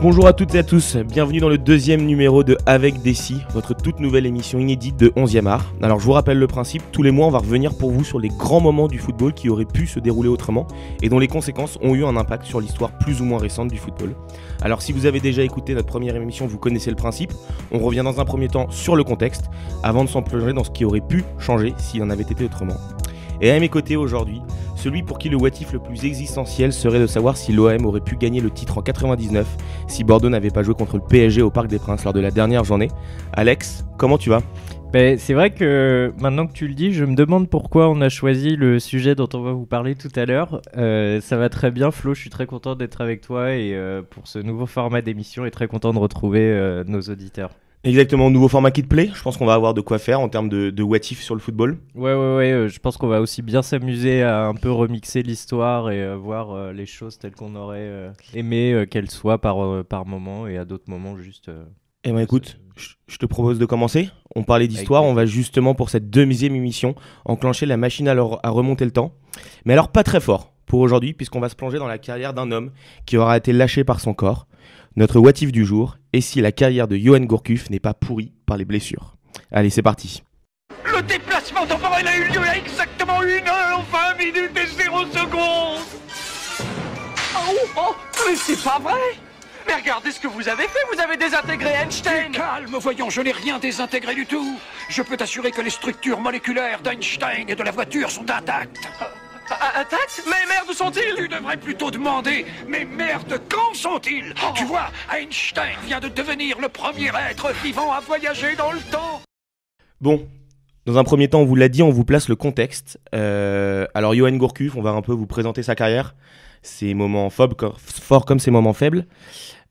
Bonjour à toutes et à tous, bienvenue dans le deuxième numéro de Avec Dessy, votre toute nouvelle émission inédite de 11e art. Alors je vous rappelle le principe, tous les mois on va revenir pour vous sur les grands moments du football qui auraient pu se dérouler autrement et dont les conséquences ont eu un impact sur l'histoire plus ou moins récente du football. Alors si vous avez déjà écouté notre première émission, vous connaissez le principe, on revient dans un premier temps sur le contexte avant de s'en plonger dans ce qui aurait pu changer s'il en avait été autrement. Et à mes côtés aujourd'hui, celui pour qui le what if le plus existentiel serait de savoir si l'OM aurait pu gagner le titre en 99 si Bordeaux n'avait pas joué contre le PSG au Parc des Princes lors de la dernière journée. Alex, comment tu vas ? C'est vrai que maintenant que tu le dis, je me demande pourquoi on a choisi le sujet dont on va vous parler tout à l'heure. Ça va très bien Flo, je suis très content d'être avec toi et pour ce nouveau format d'émission et très content de retrouver nos auditeurs. Exactement, nouveau format qui te plaît. Je pense qu'on va avoir de quoi faire en termes de what if sur le football. Ouais, je pense qu'on va aussi bien s'amuser à un peu remixer l'histoire et voir les choses telles qu'on aurait aimé qu'elles soient par moment et à d'autres moments juste... Eh ben écoute, je te propose de commencer. On parlait d'histoire, on va justement pour cette deuxième émission enclencher la machine à remonter le temps. Mais alors pas très fort pour aujourd'hui puisqu'on va se plonger dans la carrière d'un homme qui aura été lâché par son corps. Notre what if du jour, et si la carrière de Yoann Gourcuff n'est pas pourrie par les blessures. Allez, c'est parti. Le déplacement temporel a eu lieu à exactement 1h20 minutes et 0 secondes. Oh, mais c'est pas vrai. Mais regardez ce que vous avez fait, vous avez désintégré Einstein. Calme, voyons, je n'ai rien désintégré du tout. Je peux t'assurer que les structures moléculaires d'Einstein et de la voiture sont intactes. Intact? Mais merde, où sont-ils? Tu devrais plutôt demander, mais merde, quand sont-ils? Tu vois, Einstein vient de devenir le premier être vivant à voyager dans le temps. Bon, dans un premier temps, on vous l'a dit, on vous place le contexte. Alors, Yoann Gourcuff, on va un peu vous présenter sa carrière, ses moments forts comme ses moments faibles.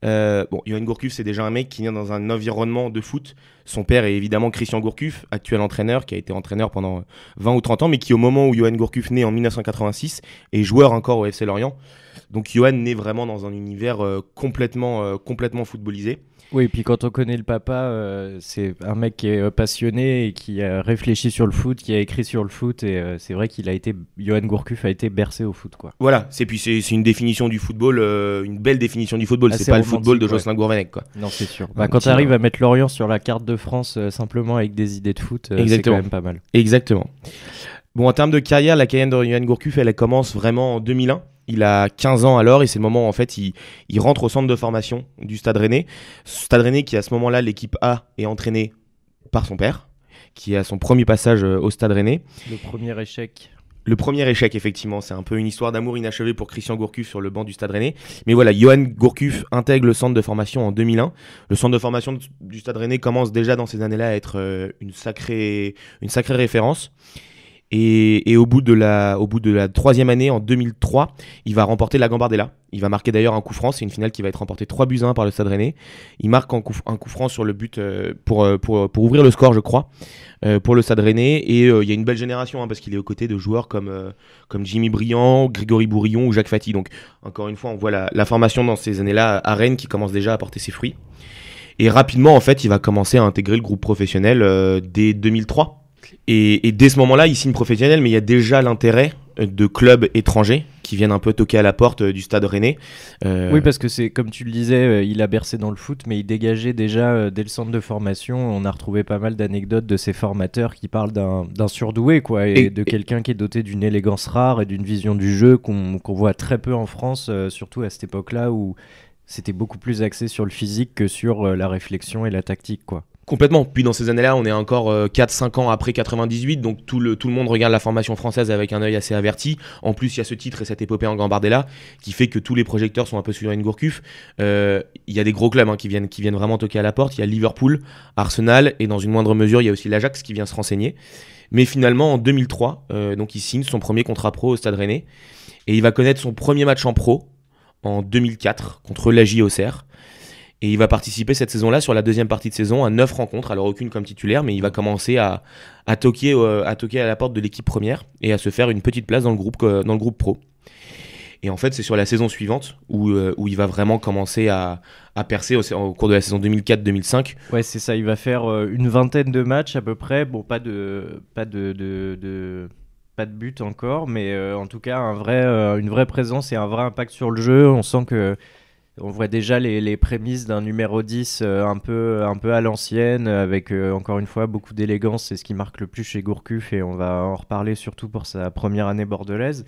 Yoann Gourcuff, c'est déjà un mec qui vient dans un environnement de foot. Son père est évidemment Christian Gourcuff, actuel entraîneur, qui a été entraîneur pendant 20 ou 30 ans, mais qui au moment où Yoann Gourcuff naît en 1986 est joueur encore au FC Lorient. Donc Yoann naît vraiment dans un univers complètement footballisé. Oui, et puis quand on connaît le papa, c'est un mec qui est passionné et qui a réfléchi sur le foot, qui a écrit sur le foot, et c'est vrai Yoann Gourcuff a été bercé au foot, quoi. Voilà, c'est une définition du football, une belle définition du football. C'est pas le football de Jocelyn Gourvenec, quoi. Non, c'est sûr. Quand tu arrives à mettre Lorient sur la carte de France simplement avec des idées de foot, c'est quand même pas mal. Exactement. Bon, en termes de carrière, la carrière de Yoann Gourcuff, elle commence vraiment en 2001. Il a 15 ans alors et c'est le moment où en fait il rentre au centre de formation du Stade Rennais. Stade Rennais qui à ce moment-là, l'équipe A est entraînée par son père, qui a son premier passage au Stade Rennais. Le premier échec, effectivement, c'est un peu une histoire d'amour inachevée pour Christian Gourcuff sur le banc du Stade Rennais. Mais voilà, Yoann Gourcuff intègre le centre de formation en 2001. Le centre de formation du Stade Rennais commence déjà dans ces années-là à être une sacrée référence. Et au bout de la troisième année, en 2003, il va remporter la Gambardella. Il va marquer d'ailleurs un coup franc. C'est une finale qui va être remportée 3-1 par le Stade Rennais. Il marque un coup franc sur le but pour ouvrir le score, je crois, pour le Stade Rennais. Et il y a une belle génération parce qu'il est aux côtés de joueurs comme Jimmy Briand, Grégory Bourillon ou Jacques Fati. Donc encore une fois, on voit la formation dans ces années-là à Rennes qui commence déjà à porter ses fruits. Et rapidement, en fait, il va commencer à intégrer le groupe professionnel dès 2003. Et dès ce moment-là, il signe professionnel, mais il y a déjà l'intérêt de clubs étrangers qui viennent un peu toquer à la porte du Stade Rennais. Oui, parce que c'est comme tu le disais, il a bercé dans le foot, mais il dégageait déjà dès le centre de formation. On a retrouvé pas mal d'anecdotes de ses formateurs qui parlent d'un surdoué, quoi, et de quelqu'un qui est doté d'une élégance rare et d'une vision du jeu qu'on voit très peu en France, surtout à cette époque-là où c'était beaucoup plus axé sur le physique que sur la réflexion et la tactique, quoi. Complètement. Puis dans ces années-là, on est encore 4-5 ans après 98, donc tout le monde regarde la formation française avec un œil assez averti. En plus, il y a ce titre et cette épopée en Gambardella qui fait que tous les projecteurs sont un peu sur Yoann Gourcuff. Il y a des gros clubs qui viennent vraiment toquer à la porte. Il y a Liverpool, Arsenal et dans une moindre mesure, il y a aussi l'Ajax qui vient se renseigner. Mais finalement, en 2003, donc il signe son premier contrat pro au Stade Rennais et il va connaître son premier match en pro en 2004 contre l'AJ Auxerre. Et il va participer cette saison-là sur la deuxième partie de saison à 9 rencontres, alors aucune comme titulaire, mais il va commencer à toquer à la porte de l'équipe première et à se faire une petite place dans le groupe pro. Et en fait, c'est sur la saison suivante où il va vraiment commencer à percer au cours de la saison 2004-2005. Ouais, c'est ça, il va faire une vingtaine de matchs à peu près, bon, pas de but encore, mais en tout cas une vraie présence et un vrai impact sur le jeu. On sent que On voit déjà les prémices d'un numéro 10 un peu à l'ancienne, avec encore une fois beaucoup d'élégance. C'est ce qui marque le plus chez Gourcuff, et on va en reparler surtout pour sa première année bordelaise.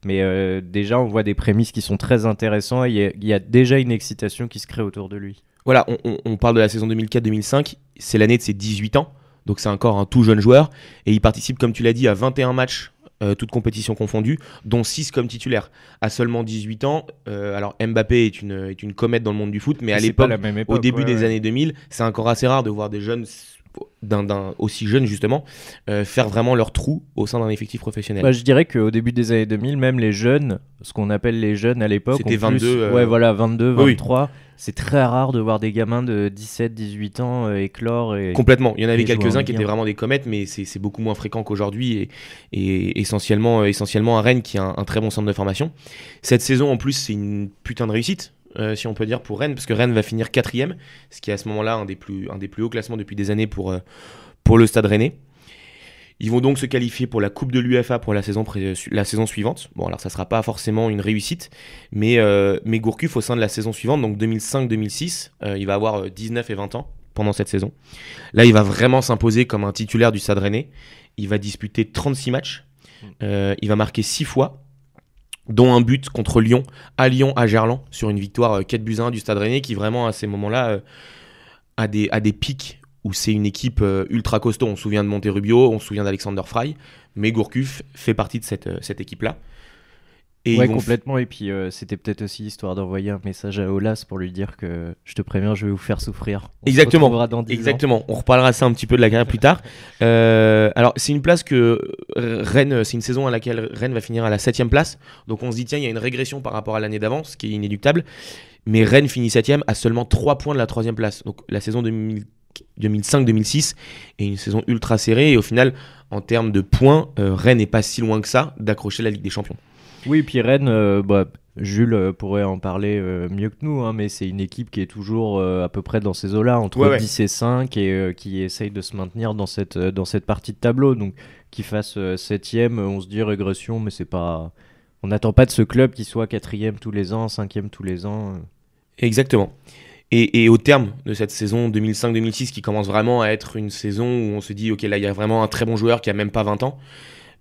Mais déjà, on voit des prémices qui sont très intéressants, et il y a déjà une excitation qui se crée autour de lui. Voilà, on parle de la saison 2004-2005, c'est l'année de ses 18 ans, donc c'est encore un tout jeune joueur, et il participe, comme tu l'as dit, à 21 matchs, toutes compétitions confondues, dont 6 comme titulaire. À seulement 18 ans, alors Mbappé est une comète dans le monde du foot, mais à l'époque, au début des années 2000, c'est encore assez rare de voir des jeunes d'un aussi jeune justement faire vraiment leur trou au sein d'un effectif professionnel. Bah, je dirais qu'au début des années 2000, même les jeunes, ce qu'on appelle les jeunes à l'époque, c'était 22 ouais, voilà, 22, 23. Oui. C'est très rare de voir des gamins de 17, 18 ans éclore. Complètement, il y en avait quelques-uns qui étaient vraiment des comètes, mais c'est beaucoup moins fréquent qu'aujourd'hui, et essentiellement à Rennes, qui a un très bon centre de formation. Cette saison en plus, c'est une putain de réussite, si on peut dire, pour Rennes, parce que Rennes va finir 4ème, ce qui est à ce moment-là un des plus hauts classements depuis des années pour le Stade Rennais. Ils vont donc se qualifier pour la Coupe de l'UEFA pour la saison suivante. Bon, alors ça ne sera pas forcément une réussite, mais Gourcuff, au sein de la saison suivante, donc 2005-2006, il va avoir 19 et 20 ans pendant cette saison. Là, il va vraiment s'imposer comme un titulaire du Stade Rennais. Il va disputer 36 matchs. Il va marquer 6 fois, dont un but contre Lyon, à Gerland, sur une victoire 4-1 du Stade Rennais, qui vraiment, à ces moments-là, a des pics où c'est une équipe ultra costaud. On se souvient de Monterrubio, on se souvient d'Alexander Frey, mais Gourcuff fait partie de cette équipe-là. Et ouais, complètement. Et puis c'était peut-être aussi histoire d'envoyer un message à Aulas pour lui dire que je te préviens, je vais vous faire souffrir. Exactement. Ans. On reparlera ça un petit peu de la carrière plus tard. Alors c'est une place que Rennes, c'est une saison à laquelle Rennes va finir à la 7ème place. Donc on se dit tiens, il y a une régression par rapport à l'année d'avant, ce qui est inéluctable. Mais Rennes finit 7ème à seulement 3 points de la 3ème place. Donc la saison 2005-2006 est une saison ultra serrée, et au final, en termes de points, Rennes n'est pas si loin que ça d'accrocher la Ligue des Champions. Oui, puis Rennes, Jules pourrait en parler mieux que nous, hein, mais c'est une équipe qui est toujours à peu près dans ces eaux-là, entre 10 et 5, et qui essaye de se maintenir dans cette partie de tableau. Donc qu'il fasse 7ème, on se dit régression, mais c'est pas... on n'attend pas de ce club qui soit 4ème tous les ans, 5ème tous les ans. Exactement. Et au terme de cette saison 2005-2006, qui commence vraiment à être une saison où on se dit ok, là il y a vraiment un très bon joueur qui a même pas 20 ans,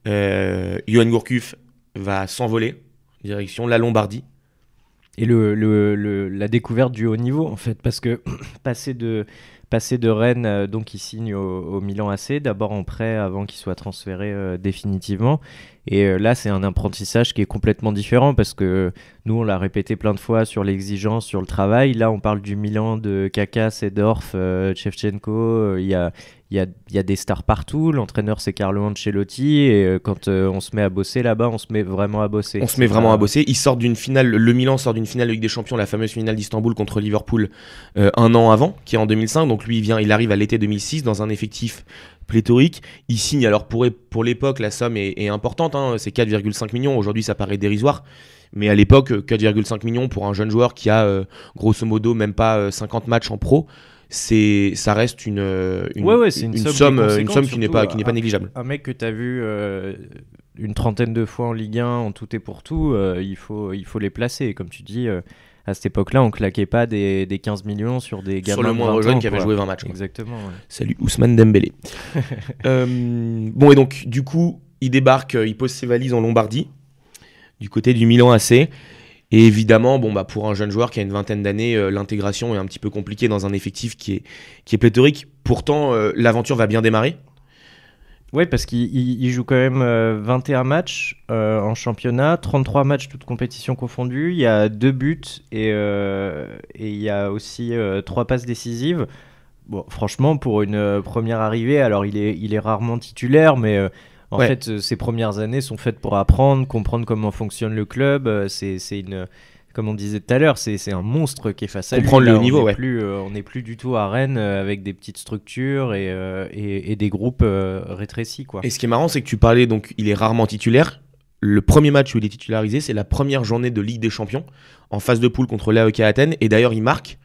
Johan Gourcuff va s'envoler direction la Lombardie. Et la découverte du haut niveau, en fait, parce que passer de Rennes, donc il signe au Milan AC, d'abord en prêt avant qu'il soit transféré définitivement. Et là, c'est un apprentissage qui est complètement différent, parce que nous, on l'a répété plein de fois sur l'exigence, sur le travail. Là, on parle du Milan de Kaka, Seedorf, Shevchenko. Il y a des stars partout. L'entraîneur, c'est Carlo Ancelotti. Et quand on se met à bosser là-bas, on se met vraiment à bosser. On se met vraiment à bosser. Il sort d'une finale, le Milan sort d'une finale de Ligue des Champions, la fameuse finale d'Istanbul contre Liverpool, un an avant, qui est en 2005. Donc lui, il arrive à l'été 2006 dans un effectif pléthorique. Il signe, alors pour l'époque, la somme est importante, hein, c'est 4,5 millions. Aujourd'hui, ça paraît dérisoire. Mais à l'époque, 4,5 millions pour un jeune joueur qui a grosso modo même pas 50 matchs en pro, ça reste une somme qui n'est pas négligeable. Un mec que tu as vu une trentaine de fois en Ligue 1 en tout et pour tout, il faut les placer. Comme tu dis, à cette époque-là, on claquait pas des 15 millions sur des gamins sur le moindre jeune qui avait joué 20 matchs. Quoi. Exactement. Ouais. Salut Ousmane Dembélé. Bon, et donc du coup, il débarque, il pose ses valises en Lombardie, du côté du Milan AC. Et évidemment, pour un jeune joueur qui a une vingtaine d'années, l'intégration est un petit peu compliquée dans un effectif qui est pléthorique. Pourtant, l'aventure va bien démarrer. Oui, parce qu'il joue quand même 21 matchs en championnat, 33 matchs toutes compétitions confondues. Il y a 2 buts et il y a aussi 3 passes décisives. Bon, franchement, pour une première arrivée, alors il est rarement titulaire, mais en fait, ses premières années sont faites pour apprendre, comprendre comment fonctionne le club. C'est une... Comme on disait tout à l'heure, c'est un monstre qui est face à lui. Comprendre le niveau, on n'est plus du tout à Rennes avec des petites structures et des groupes rétrécis, quoi. Et ce qui est marrant, c'est que tu parlais, donc il est rarement titulaire. Le premier match où il est titularisé, c'est la première journée de Ligue des Champions, en phase de poule contre l'AEK Athènes. Et d'ailleurs, il marque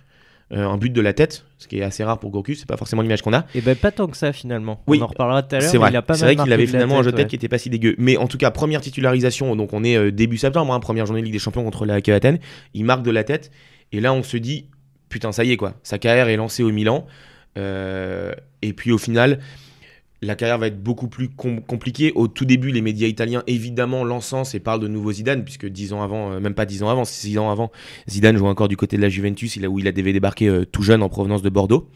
un but de la tête, ce qui est assez rare pour Gourcuff, c'est pas forcément l'image qu'on a. Et pas tant que ça finalement. Oui, on en reparlera tout à l'heure. C'est vrai, c'est vrai qu'il avait finalement un jeu de tête qui était pas si dégueu. Mais en tout cas, première titularisation, donc on est début septembre, première journée de Ligue des Champions contre l'AEK Athènes. Il marque de la tête Et là, on se dit, putain, ça y est, quoi. Sa carrière est lancée au Milan. Et puis, au final, la carrière va être beaucoup plus compliquée. Au tout début, les médias italiens, évidemment, l'encensent et parlent de nouveau Zidane, puisque 10 ans avant, même pas 10 ans avant, 6 ans avant, Zidane jouait encore du côté de la Juventus, où il a débarqué tout jeune en provenance de Bordeaux.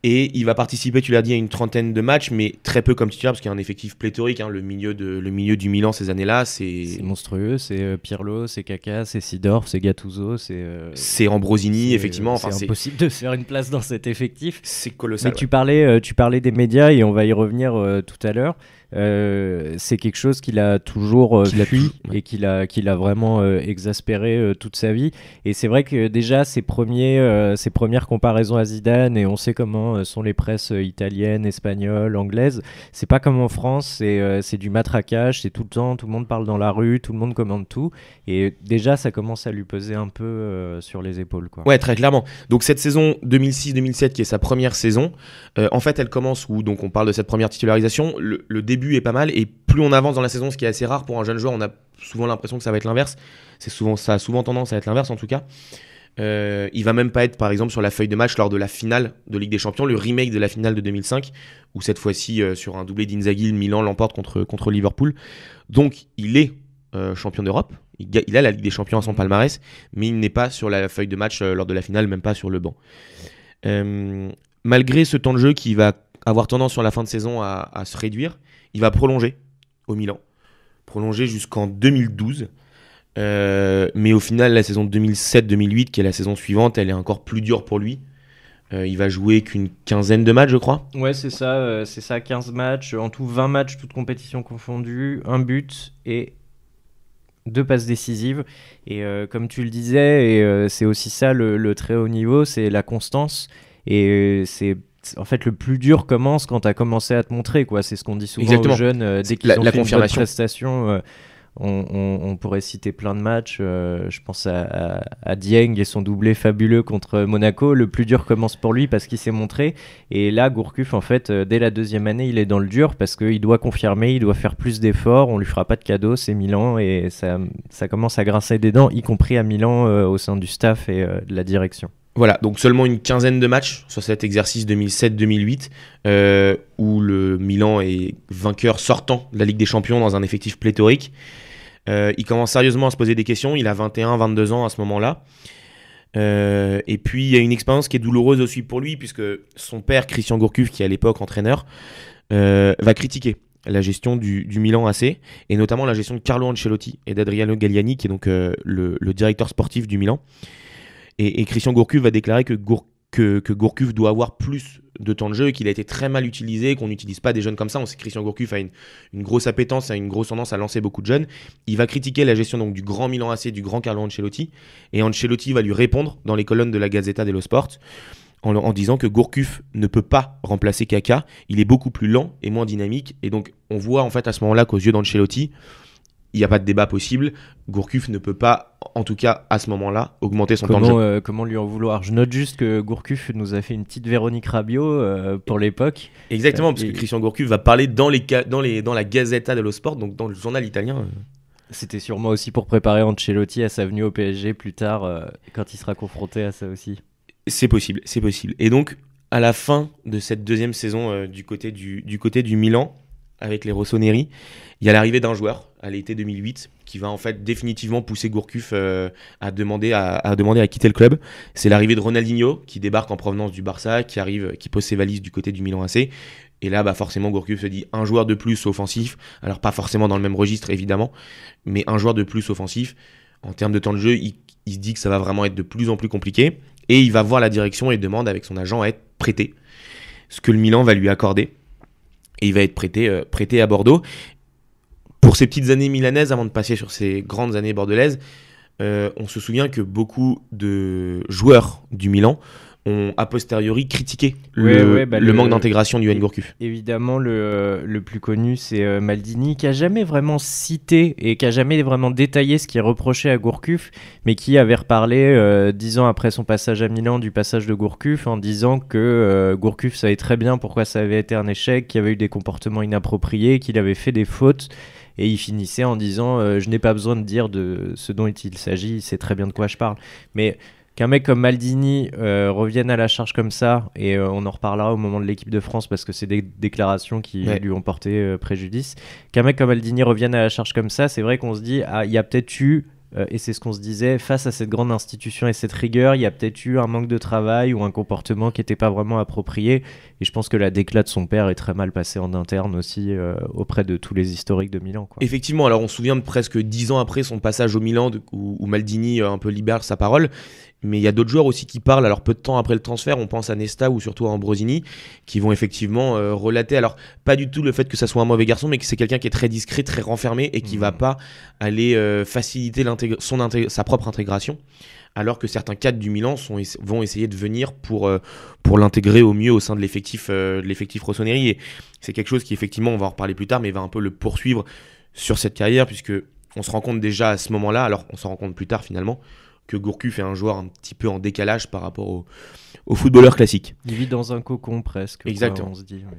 Et il va participer, tu l'as dit, à une trentaine de matchs, mais très peu comme titulaire, parce qu'il y a un effectif pléthorique. Le milieu du Milan ces années-là, c'est monstrueux. C'est Pirlo, c'est Kaka, c'est Seedorf, c'est Gattuso, c'est Ambrosini, effectivement. C'est impossible de se faire une place dans cet effectif. C'est colossal. Mais tu parlais des médias, et on va y revenir tout à l'heure. C'est quelque chose qu'il a toujours fui et qu'il a vraiment exaspéré toute sa vie. Et c'est vrai que déjà ses premières comparaisons à Zidane, et on sait comment sont les presses italiennes, espagnoles, anglaises, c'est pas comme en France, c'est du matraquage, c'est tout le temps, tout le monde parle dans la rue, tout le monde commande tout, et déjà ça commence à lui peser un peu sur les épaules, quoi. Ouais, très clairement. Donc cette saison 2006-2007 qui est sa première saison, en fait elle commence où donc on parle de cette première titularisation, le début est pas mal, et plus on avance dans la saison, ce qui est assez rare pour un jeune joueur, on a souvent l'impression que ça va être l'inverse. Ça a souvent tendance à être l'inverse en tout cas. Il va même pas être par exemple sur la feuille de match lors de la finale de Ligue des Champions, le remake de la finale de 2005, où cette fois-ci sur un doublé d'Inzaghi, le Milan l'emporte contre Liverpool. Donc il est champion d'Europe, il a la Ligue des Champions à son palmarès, mais il n'est pas sur la feuille de match lors de la finale, même pas sur le banc. Malgré ce temps de jeu qui va avoir tendance sur la fin de saison à se réduire, il va prolonger au Milan, prolonger jusqu'en 2012. Mais au final, la saison 2007-2008, qui est la saison suivante, elle est encore plus dure pour lui. Il va jouer qu'une quinzaine de matchs, je crois. Ouais, c'est ça, 15 matchs, en tout 20 matchs, toutes compétitions confondues, un but et 2 passes décisives. Et comme tu le disais, et c'est aussi ça le très haut niveau, c'est la constance. Et en fait, le plus dur commence quand tu as commencé à te montrer, quoi. C'est ce qu'on dit souvent Exactement. aux jeunes dès qu'ils ont fait une bonne confirmation. prestation. On pourrait citer plein de matchs. Je pense à Dieng et son doublé fabuleux contre Monaco. Le plus dur commence pour lui parce qu'il s'est montré. Et là, Gourcuff, en fait, dès la deuxième année, il est dans le dur parce qu'il doit confirmer, il doit faire plus d'efforts. On lui fera pas de cadeaux, c'est Milan. Et ça commence à grincer des dents, y compris à Milan, au sein du staff et de la direction. Voilà, donc seulement une quinzaine de matchs sur cet exercice 2007-2008 où le Milan est vainqueur sortant de la Ligue des Champions dans un effectif pléthorique. Il commence sérieusement à se poser des questions, il a 21-22 ans à ce moment-là. Et puis il y a une expérience qui est douloureuse aussi pour lui puisque son père, Christian Gourcuff, qui est à l'époque entraîneur, va critiquer la gestion du Milan AC et notamment la gestion de Carlo Ancelotti et d'Adriano Galliani qui est donc le directeur sportif du Milan. Et Christian Gourcuff va déclarer que Gourcuff doit avoir plus de temps de jeu et qu'il a été très mal utilisé, qu'on n'utilise pas des jeunes comme ça. On sait que Christian Gourcuff a une grosse appétence, a une grosse tendance à lancer beaucoup de jeunes. Il va critiquer la gestion donc, du grand Milan AC, du grand Carlo Ancelotti. Et Ancelotti va lui répondre dans les colonnes de la Gazzetta dello Sport en disant que Gourcuff ne peut pas remplacer Kaka. Il est beaucoup plus lent et moins dynamique. Et donc on voit en fait à ce moment-là qu'aux yeux d'Ancelotti, il n'y a pas de débat possible. Gourcuff ne peut pas, en tout cas à ce moment-là, augmenter son temps de jeu. Comment lui en vouloir ? Je note juste que Gourcuff nous a fait une petite Véronique Rabiot pour l'époque. Exactement, parce que Christian Gourcuff va parler dans la Gazzetta dello Sport, donc dans le journal italien. C'était sûrement aussi pour préparer Ancelotti à sa venue au PSG plus tard, quand il sera confronté à ça aussi. C'est possible. Et donc, à la fin de cette deuxième saison du côté du Milan, avec les Rossoneri, il y a l'arrivée d'un joueur à l'été 2008 qui va en fait définitivement pousser Gourcuff à demander à quitter le club. C'est l'arrivée de Ronaldinho qui débarque en provenance du Barça, qui pose ses valises du côté du Milan AC. Et là, forcément, Gourcuff se dit un joueur de plus offensif. Alors pas forcément dans le même registre évidemment, mais un joueur de plus offensif. En termes de temps de jeu, il se dit que ça va vraiment être de plus en plus compliqué. Et il va voir la direction et demande avec son agent à être prêté. Ce que le Milan va lui accorder. Et il va être prêté à Bordeaux. Pour ces petites années milanaises, avant de passer sur ces grandes années bordelaises, on se souvient que beaucoup de joueurs du Milan ont a posteriori critiqué le manque d'intégration de Yoann Gourcuff. Évidemment, le plus connu, c'est Maldini, qui a jamais vraiment cité et qui a jamais vraiment détaillé ce qui est reproché à Gourcuff, mais qui avait reparlé 10 ans après son passage à Milan du passage de Gourcuff, en disant que Gourcuff savait très bien pourquoi ça avait été un échec, qu'il y avait eu des comportements inappropriés, qu'il avait fait des fautes. Et il finissait en disant je n'ai pas besoin de dire de ce dont il s'agit, il sait très bien de quoi je parle. Mais qu'un mec comme Maldini revienne à la charge comme ça, et on en reparlera au moment de l'équipe de France parce que c'est des déclarations qui lui ont porté préjudice, qu'un mec comme Maldini revienne à la charge comme ça, c'est vrai qu'on se dit il y a peut-être eu, et c'est ce qu'on se disait, face à cette grande institution et cette rigueur, il y a peut-être eu un manque de travail ou un comportement qui n'était pas vraiment approprié. Et je pense que la déclat de son père est très mal passée en interne aussi auprès de tous les historiques de Milan, quoi. Effectivement, alors on se souvient de presque 10 ans après son passage au Milan où Maldini un peu libère sa parole. Mais il y a d'autres joueurs aussi qui parlent, alors peu de temps après le transfert, on pense à Nesta ou surtout à Ambrosini, qui vont effectivement relater, alors pas du tout le fait que ça soit un mauvais garçon, mais que c'est quelqu'un qui est très discret, très renfermé et qui va pas aller faciliter sa propre intégration, alors que certains cadres du Milan vont essayer de venir pour l'intégrer au mieux au sein de l'effectif rossoneri. Et c'est quelque chose qui effectivement, on va en reparler plus tard, mais va un peu le poursuivre sur cette carrière, puisque on se rend compte déjà à ce moment-là, alors on s'en rend compte plus tard finalement, que Gourcuff est un joueur un petit peu en décalage par rapport au footballeur classique. Il vit dans un cocon presque. Exactement. Quoi, on se dit, oui.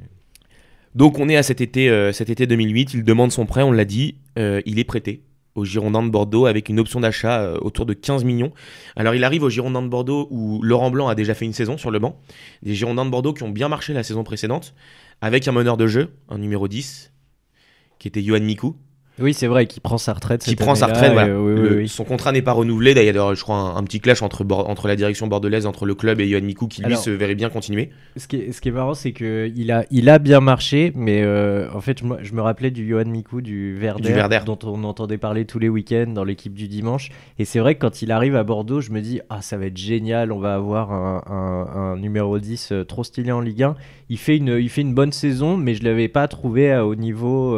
Donc on est à cet été 2008, il demande son prêt, on l'a dit, il est prêté aux Girondins de Bordeaux avec une option d'achat autour de 15 millions. Alors il arrive aux Girondins de Bordeaux où Laurent Blanc a déjà fait une saison sur le banc. Des Girondins de Bordeaux qui ont bien marché la saison précédente, avec un meneur de jeu, un numéro 10, qui était Yoann Mikou. Oui, c'est vrai, qui prend sa retraite. Voilà. Oui. Son contrat n'est pas renouvelé. D'ailleurs, je crois un petit clash entre la direction bordelaise, entre le club et Yoann Mikou, qui lui se verrait bien continuer. Ce qui est marrant, c'est qu'il a bien marché, mais en fait, moi, je me rappelais du Yoann Mikou du Werder, dont on entendait parler tous les week-ends dans l'équipe du dimanche. Et c'est vrai que quand il arrive à Bordeaux, je me dis ça va être génial, on va avoir un numéro 10 trop stylé en Ligue 1. Il fait une bonne saison, mais je ne l'avais pas trouvé au niveau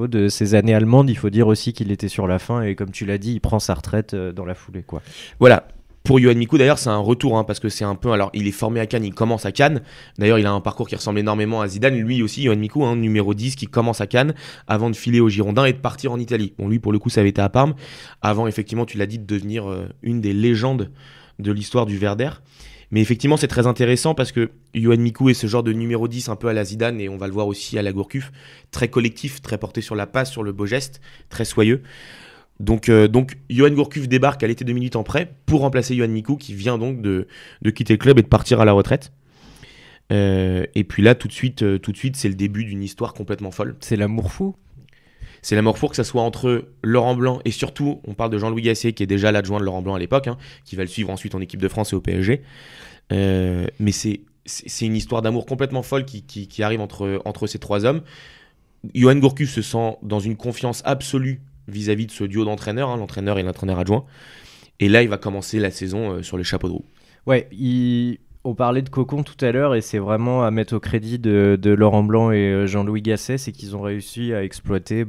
de ses années allemandes. Il faut dire aussi qu'il était sur la fin, et comme tu l'as dit, il prend sa retraite dans la foulée, quoi. Voilà. Pour Yoann Mikou, d'ailleurs, c'est un retour, parce que c'est un peu... Alors, il est formé à Cannes, il commence à Cannes. D'ailleurs, il a un parcours qui ressemble énormément à Zidane. Lui aussi, Yoann Mikou, numéro 10, qui commence à Cannes, avant de filer aux Girondins et de partir en Italie. Bon, lui, pour le coup, ça avait été à Parme, avant, effectivement, tu l'as dit, de devenir une des légendes de l'histoire du Werder. Mais effectivement, c'est très intéressant parce que Yoann Mikou est ce genre de numéro 10 un peu à la Zidane, et on va le voir aussi à la Gourcuff, très collectif, très porté sur la passe, sur le beau geste, très soyeux. Donc Yoann Gourcuff débarque à l'été 2008 en prêt pour remplacer Yoann Mikou, qui vient donc de quitter le club et de partir à la retraite. Et puis là, tout de suite, c'est le début d'une histoire complètement folle. C'est l'amour fou. C'est l'amour fou, que ça soit entre Laurent Blanc et surtout, on parle de Jean-Louis Gasset, qui est déjà l'adjoint de Laurent Blanc à l'époque, qui va le suivre ensuite en équipe de France et au PSG. Mais c'est une histoire d'amour complètement folle qui arrive entre ces trois hommes. Yoann Gourcuff se sent dans une confiance absolue vis-à-vis de ce duo d'entraîneurs, l'entraîneur et l'entraîneur adjoint. Et là, il va commencer la saison sur les chapeaux de roue. Ouais, on parlait de cocon tout à l'heure, et c'est vraiment à mettre au crédit de Laurent Blanc et Jean-Louis Gasset, c'est qu'ils ont réussi à exploiter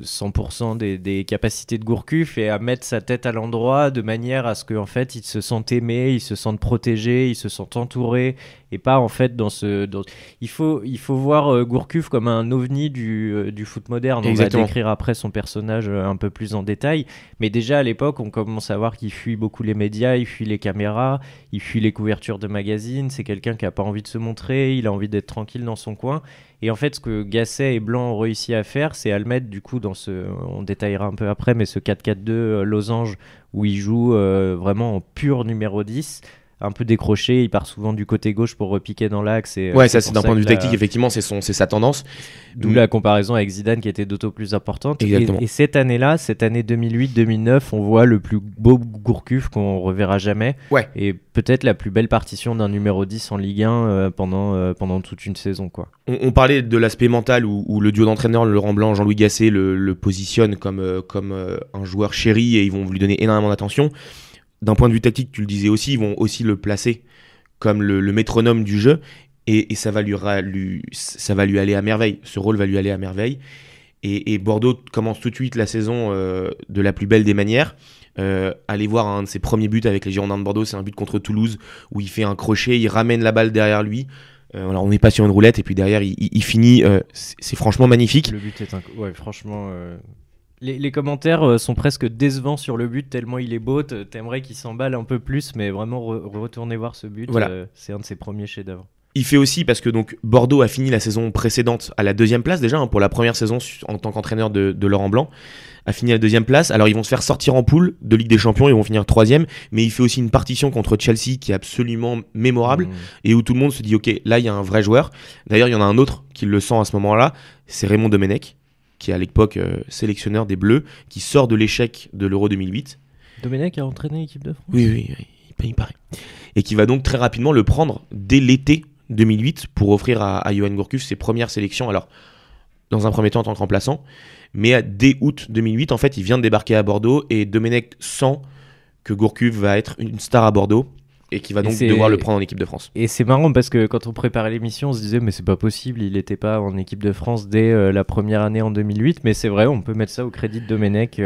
100% des capacités de Gourcuff et à mettre sa tête à l'endroit de manière à ce qu'en fait il se sente aimé, il se sente protégé, il se sente entouré, et pas en fait il faut voir Gourcuff comme un ovni du foot moderne. Exactement. On va décrire après son personnage un peu plus en détail, mais déjà à l'époque on commence à voir qu'il fuit beaucoup les médias, il fuit les caméras, il fuit les couvertures de magazines. C'est quelqu'un qui a pas envie de se montrer, il a envie d'être tranquille dans son coin. Et en fait, ce que Gasset et Blanc ont réussi à faire, c'est à le mettre du coup on détaillera un peu après, mais ce 4-4-2 losange où il joue vraiment en pur numéro 10, un peu décroché, il part souvent du côté gauche pour repiquer dans l'axe. Ouais, ça c'est d'un point de vue tactique, effectivement, c'est sa tendance. D'où la comparaison avec Zidane qui était d'autant plus importante. Exactement. Et cette année-là, cette année 2008-2009, on voit le plus beau Gourcuff qu'on reverra jamais. Ouais. Et peut-être la plus belle partition d'un numéro 10 en Ligue 1 pendant toute une saison, quoi. On parlait de l'aspect mental où le duo d'entraîneurs, Laurent Blanc, Jean-Louis Gasset, le positionne comme un joueur chéri, et ils vont lui donner énormément d'attention. D'un point de vue tactique, tu le disais aussi, ils vont aussi le placer comme le métronome du jeu, et ça va lui aller à merveille. Ce rôle va lui aller à merveille. Et Bordeaux commence tout de suite la saison de la plus belle des manières. Allez voir un de ses premiers buts avec les Girondins de Bordeaux, c'est un but contre Toulouse où il fait un crochet, il ramène la balle derrière lui. Alors on n'est pas sur une roulette et puis derrière il finit. C'est franchement magnifique. Le but est ouais, franchement. Les commentaires sont presque décevants sur le but tellement il est beau. T'aimerais qu'il s'emballe un peu plus, mais vraiment retourner voir ce but, voilà. C'est un de ses premiers chefs-d'œuvre. Il fait aussi parce que donc Bordeaux a fini la saison précédente à la 2e place déjà pour la première saison en tant qu'entraîneur de Laurent Blanc, a fini à la 2e place. Alors ils vont se faire sortir en poule de Ligue des Champions, ils vont finir 3e, mais il fait aussi une partition contre Chelsea qui est absolument mémorable et où tout le monde se dit ok, là il y a un vrai joueur. D'ailleurs il y en a un autre qui le sent à ce moment-là, c'est Raymond Domenech, qui est à l'époque sélectionneur des Bleus, qui sort de l'échec de l'Euro 2008. Domenech a entraîné l'équipe de France. Oui, il paraît. Et qui va donc très rapidement le prendre dès l'été 2008 pour offrir à Yoann Gourcuff ses premières sélections. Alors, dans un premier temps en tant que remplaçant, mais dès août 2008, en fait, il vient de débarquer à Bordeaux et Domenech sent que Gourcuff va être une star à Bordeaux et qui va donc devoir le prendre en équipe de France. Et c'est marrant parce que quand on préparait l'émission, on se disait mais c'est pas possible, il n'était pas en équipe de France dès la première année en 2008, mais c'est vrai, on peut mettre ça au crédit de Domenech.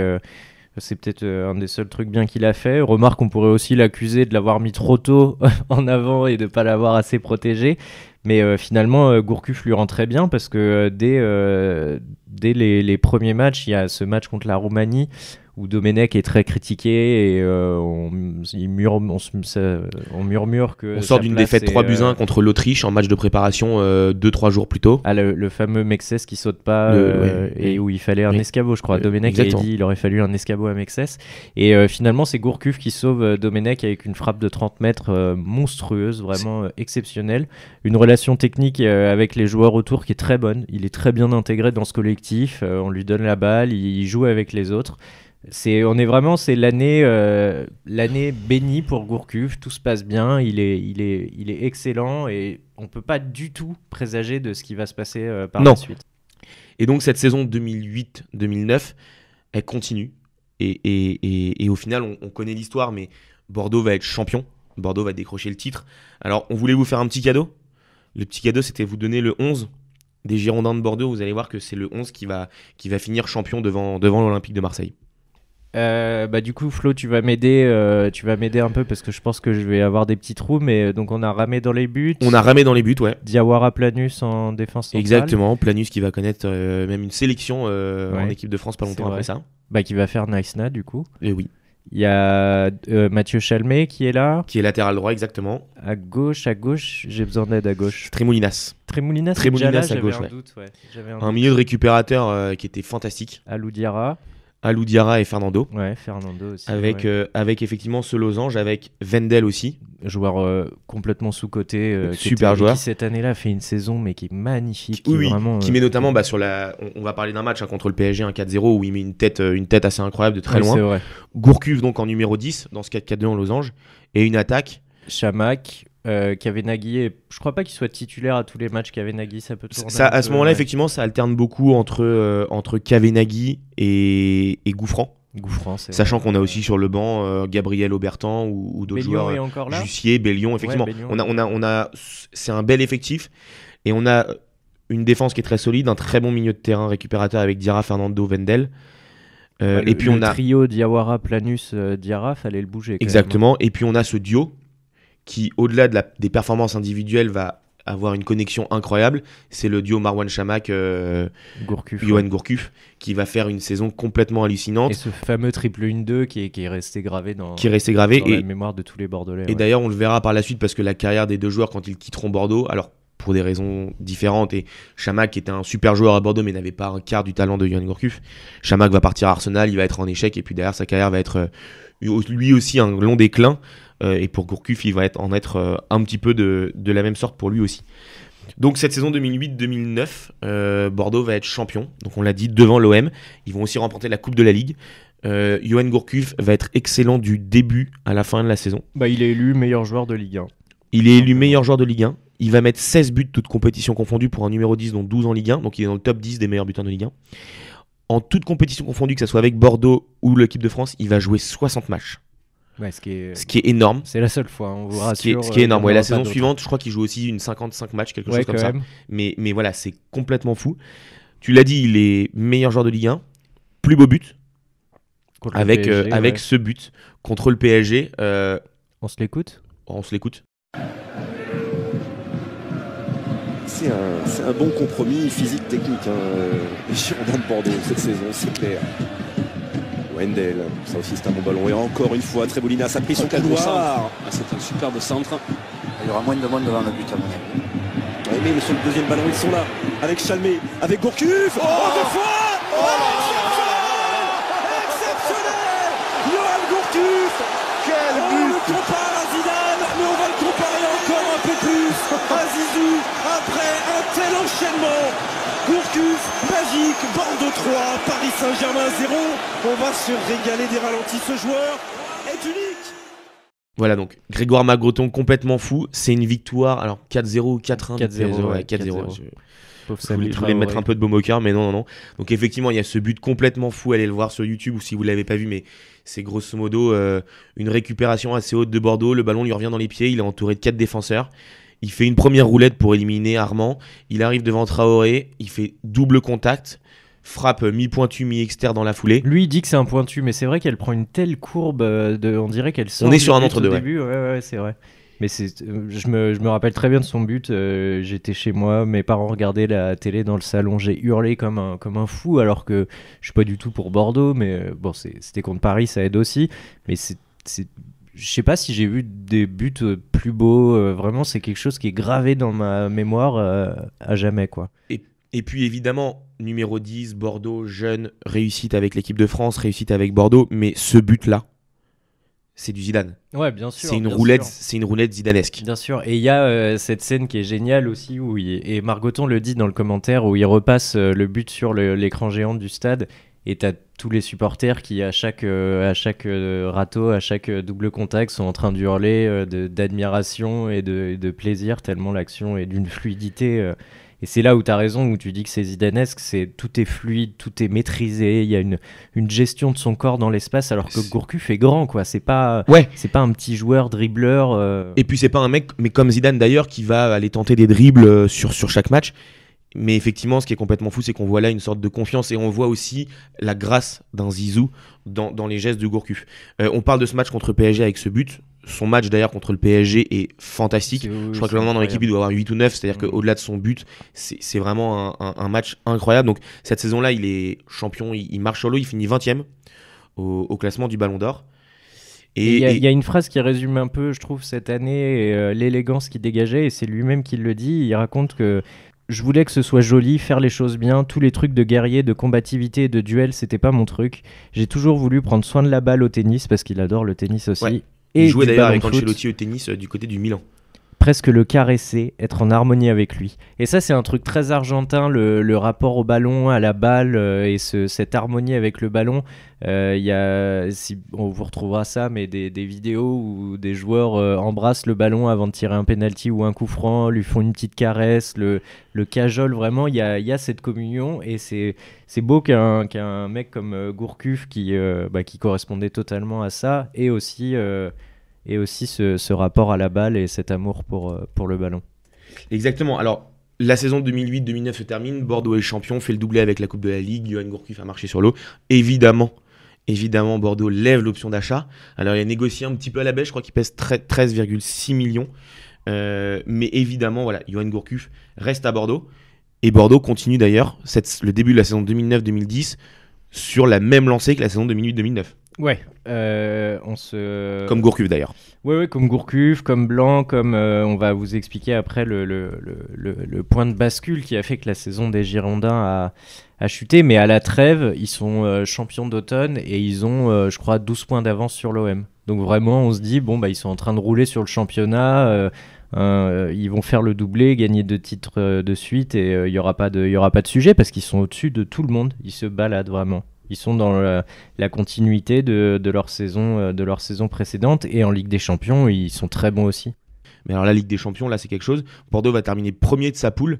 C'est peut-être un des seuls trucs bien qu'il a fait. Remarque, on pourrait aussi l'accuser de l'avoir mis trop tôt en avant et de ne pas l'avoir assez protégé. Mais finalement, Gourcuff lui rend très bien parce que dès les premiers matchs, il y a ce match contre la Roumanie où Domenech est très critiqué et on murmure que... On sort d'une défaite 3-1 contre l'Autriche en match de préparation 2-3 jours plus tôt. Ah, le fameux Mexès qui saute pas et où il fallait un escabeau, je crois. Domenech avait dit il aurait fallu un escabeau à Mexès. Et finalement, c'est Gourcuff qui sauve Domenech avec une frappe de 30 mètres monstrueuse, vraiment exceptionnelle. Une relation technique avec les joueurs autour qui est très bonne. Il est très bien intégré dans ce collectif. On lui donne la balle, il joue avec les autres. C'est l'année bénie pour Gourcuff, tout se passe bien, il est excellent et on peut pas du tout présager de ce qui va se passer par la suite. Et donc cette saison 2008-2009, elle continue et au final on connaît l'histoire, mais Bordeaux va être champion, Bordeaux va décrocher le titre. Alors on voulait vous faire un petit cadeau, le petit cadeau c'était vous donner le 11 des Girondins de Bordeaux, vous allez voir que c'est le 11 qui va finir champion devant l'Olympique de Marseille. Du coup Flo tu vas m'aider un peu parce que je pense que je vais avoir des petits trous, mais donc on a Ramé dans les buts, ouais. Diawara Planus en défense centrale. Exactement, Planus qui va connaître même une sélection en équipe de France pas longtemps après ça, qui va faire Naïsna du coup. Et oui, il y a Mathieu Chalmé qui est là, qui est latéral droit, exactement. À gauche j'ai besoin d'aide à gauche. Trémoulinas à gauche, ouais. Doute, ouais. Un milieu de récupérateur qui était fantastique. Alou Diarra et Fernando. Ouais, Fernando aussi. Avec effectivement ce losange, avec Wendel aussi. Joueur complètement sous-coté. Super joueur. Qui cette année-là a fait une saison mais qui est magnifique. Qui met notamment sur la... On va parler d'un match contre le PSG, un 4-0, où il met une tête assez incroyable de très loin. C'est vrai. Gourcuff donc en numéro 10, dans ce 4-4-2 en losange. Et une attaque. Chamakh. Kavenaghi, je crois pas qu'il soit titulaire à tous les matchs. Kavenaghi, ça peut tourner. À ce moment-là, effectivement, ça alterne beaucoup entre Kavenaghi et Gouffran. Sachant qu'on a aussi sur le banc Gabriel Aubertan ou d'autres joueurs. Jussier, Bellion, effectivement. Ouais, on a, c'est un bel effectif et on a une défense qui est très solide, un très bon milieu de terrain récupérateur avec Diarra, Fernando, Wendel. Et puis on a trio Diawara, Planus, Diarra, fallait le bouger. Exactement. Et puis on a ce duo qui, au-delà des performances individuelles, va avoir une connexion incroyable. C'est le duo Marwan Chamakh, Yoann Gourcuff, qui va faire une saison complètement hallucinante. Et ce fameux triple 1-2 qui est resté gravé dans la mémoire de tous les Bordelais. Et d'ailleurs, on le verra par la suite, parce que la carrière des deux joueurs, quand ils quitteront Bordeaux, alors pour des raisons différentes, et Chamakh était un super joueur à Bordeaux, mais n'avait pas un quart du talent de Yoann Gourcuff. Chamakh va partir à Arsenal, il va être en échec, et puis derrière, sa carrière va être lui aussi un long déclin. Et pour Gourcuff, il va en être un petit peu de la même sorte pour lui aussi. Donc cette saison 2008-2009, Bordeaux va être champion. Donc on l'a dit, devant l'OM. Ils vont aussi remporter la Coupe de la Ligue. Yoann Gourcuff va être excellent du début à la fin de la saison. Il est élu meilleur joueur de Ligue 1. Il est élu meilleur joueur de Ligue 1. Il va mettre 16 buts, toutes compétitions confondues, pour un numéro 10, dont 12 en Ligue 1. Donc il est dans le top 10 des meilleurs buteurs de Ligue 1. En toute compétition confondue, que ce soit avec Bordeaux ou l'équipe de France, il va jouer 60 matchs. Ouais, ce qui est énorme. C'est la seule fois, on vous rassure. Ce qui est énorme. La saison suivante, je crois qu'il joue aussi une 55 matchs, quelque chose comme ça. Mais voilà, c'est complètement fou. Tu l'as dit, il est meilleur joueur de Ligue 1, plus beau but, Contre le avec PSG, ce but contre le PSG. On se l'écoute. On se l'écoute. C'est un bon compromis physique technique, les Girondins de Bordeaux cette saison, c'est clair. Wendel, ça aussi c'est un bon ballon. Et encore une fois, Trébolinas a pris son couloir. C'est un superbe centre. Il y aura moins de monde devant le but à mon avis. Ouais, mais sur le deuxième ballon, ils sont là. Avec Chalmé, avec Gourcuff. Deux fois exceptionnel Yoann Gourcuff. Quel On but. le compare à Zidane, mais on va le comparer encore un peu plus à Zizou. Après un tel enchaînement, Gourcuff, magique, Bordeaux 3, Paris Saint-Germain 0. On va se régaler des ralentis. Ce joueur est unique. Voilà, donc Grégoire Magreton complètement fou. C'est une victoire, alors 4-0 ou 4-1 4-0, ouais, ouais, 4-0. Pauvre Je Samy voulais mettre Traoré. un peu de baume au cœur, mais non. Donc effectivement, il y a ce but complètement fou. Allez le voir sur YouTube ou si vous ne l'avez pas vu, mais c'est grosso modo une récupération assez haute de Bordeaux. Le ballon lui revient dans les pieds. Il est entouré de 4 défenseurs. Il fait une première roulette pour éliminer Armand. Il arrive devant Traoré. Il fait double contact. Frappe mi-pointu, mi-externe dans la foulée. Lui, il dit que c'est un pointu, mais c'est vrai qu'elle prend une telle courbe, on dirait qu'elle sort. On est du sur un but entre-deux, au ouais. début. Ouais, c'est vrai. Mais je me rappelle très bien de son but. J'étais chez moi, mes parents regardaient la télé dans le salon. J'ai hurlé comme un fou, alors que je suis pas du tout pour Bordeaux. Mais bon, c'était contre Paris, ça aide aussi. Mais je sais pas si j'ai vu des buts plus beaux. Vraiment, c'est quelque chose qui est gravé dans ma mémoire à jamais, quoi. Et puis évidemment, numéro 10, Bordeaux, jeune, réussite avec l'équipe de France, réussite avec Bordeaux. Mais ce but-là, c'est du Zidane. Ouais, bien sûr. C'est une bien roulette, sûr. c'est une roulette zidanesque. Bien sûr, et il y a cette scène qui est géniale aussi, et Margoton le dit dans le commentaire, où il repasse le but sur l'écran géant du stade, et t'as tous les supporters qui, à chaque râteau, à chaque double contact, sont en train d'hurler d'admiration et de plaisir, tellement l'action est d'une fluidité. Et c'est là où tu as raison, où tu dis que c'est zidanesque, tout est fluide, tout est maîtrisé, il y a une gestion de son corps dans l'espace, alors que Gourcuff est grand, quoi. C'est pas un petit joueur dribbleur. Et puis c'est pas un mec, mais comme Zidane d'ailleurs, qui va aller tenter des dribbles sur chaque match. Mais effectivement, ce qui est complètement fou, c'est qu'on voit là une sorte de confiance et on voit aussi la grâce d'un Zizou dans les gestes de Gourcuff. On parle de ce match contre PSG avec ce but. Son match d'ailleurs contre le PSG est fantastique. Je crois que le lendemain dans l'équipe, il doit avoir 8 ou 9. C'est-à-dire qu'au-delà de son but, c'est vraiment un match incroyable. Donc cette saison-là, il est champion, il marche sur l'eau, il finit 20e au classement du Ballon d'Or. Et il y a une phrase qui résume un peu, je trouve, cette année, et l'élégance qu'il dégageait, et c'est lui-même qui le dit. Il raconte que je voulais que ce soit joli, faire les choses bien, tous les trucs de guerrier, de combativité et de duel, c'était pas mon truc. J'ai toujours voulu prendre soin de la balle au tennis, parce qu'il adore le tennis aussi. Ouais. Et il jouait d'ailleurs avec ballon de foot. Ancelotti au tennis du côté du Milan. Presque le caresser, être en harmonie avec lui. Et ça, c'est un truc très argentin, le rapport au ballon, à la balle, et cette harmonie avec le ballon. On vous retrouvera ça, mais des vidéos où des joueurs embrassent le ballon avant de tirer un penalty ou un coup franc, lui font une petite caresse, le cajolent vraiment. Il y a cette communion, et c'est beau qu'un mec comme Gourcuff qui correspondait totalement à ça, et aussi ce rapport à la balle et cet amour pour le ballon. Exactement. Alors, la saison 2008-2009 se termine. Bordeaux est champion, fait le doublé avec la Coupe de la Ligue. Yoann Gourcuff a marché sur l'eau. Évidemment, Bordeaux lève l'option d'achat. Alors, il a négocié un petit peu à la baisse. Je crois qu'il pèse 13,6 millions. Mais évidemment, voilà, Yoann Gourcuff reste à Bordeaux. Et Bordeaux continue d'ailleurs le début de la saison 2009-2010 sur la même lancée que la saison 2008-2009. Ouais, Comme Gourcuff d'ailleurs. Ouais, comme Gourcuff, comme Blanc, comme on va vous expliquer après le point de bascule qui a fait que la saison des Girondins a chuté. Mais à la trêve, ils sont champions d'automne et ils ont, je crois, 12 points d'avance sur l'OM. Donc vraiment, on se dit, ils sont en train de rouler sur le championnat. Ils vont faire le doublé, gagner 2 titres de suite, et il n'y aura pas de sujet parce qu'ils sont au-dessus de tout le monde. Ils se baladent vraiment. Ils sont dans la continuité de leur saison précédente, et en Ligue des Champions, ils sont très bons aussi. Mais alors la Ligue des Champions, là, c'est quelque chose. Bordeaux va terminer premier de sa poule.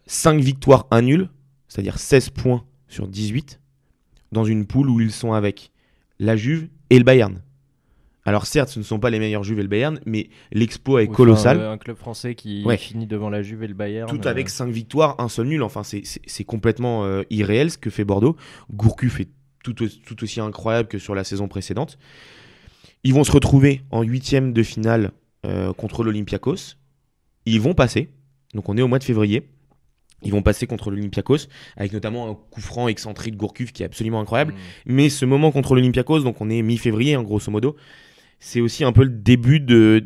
5 victoires, 1 nul, c'est-à-dire 16 points sur 18, dans une poule où ils sont avec la Juve et le Bayern. Alors certes, ce ne sont pas les meilleurs Juve et le Bayern, mais l'exploit est colossal. Un club français qui finit devant la Juve et le Bayern. Tout avec 5 victoires, un seul nul. Enfin, c'est complètement irréel ce que fait Bordeaux. Gourcuff est tout aussi incroyable que sur la saison précédente. Ils vont se retrouver en 8e de finale contre l'Olympiakos. Ils vont passer. Donc on est au mois de février. Ils vont passer contre l'Olympiakos, avec notamment un coup franc excentrique de Gourcuff qui est absolument incroyable. Mais ce moment contre l'Olympiakos, donc on est mi-février, grosso modo, c'est aussi un peu le début des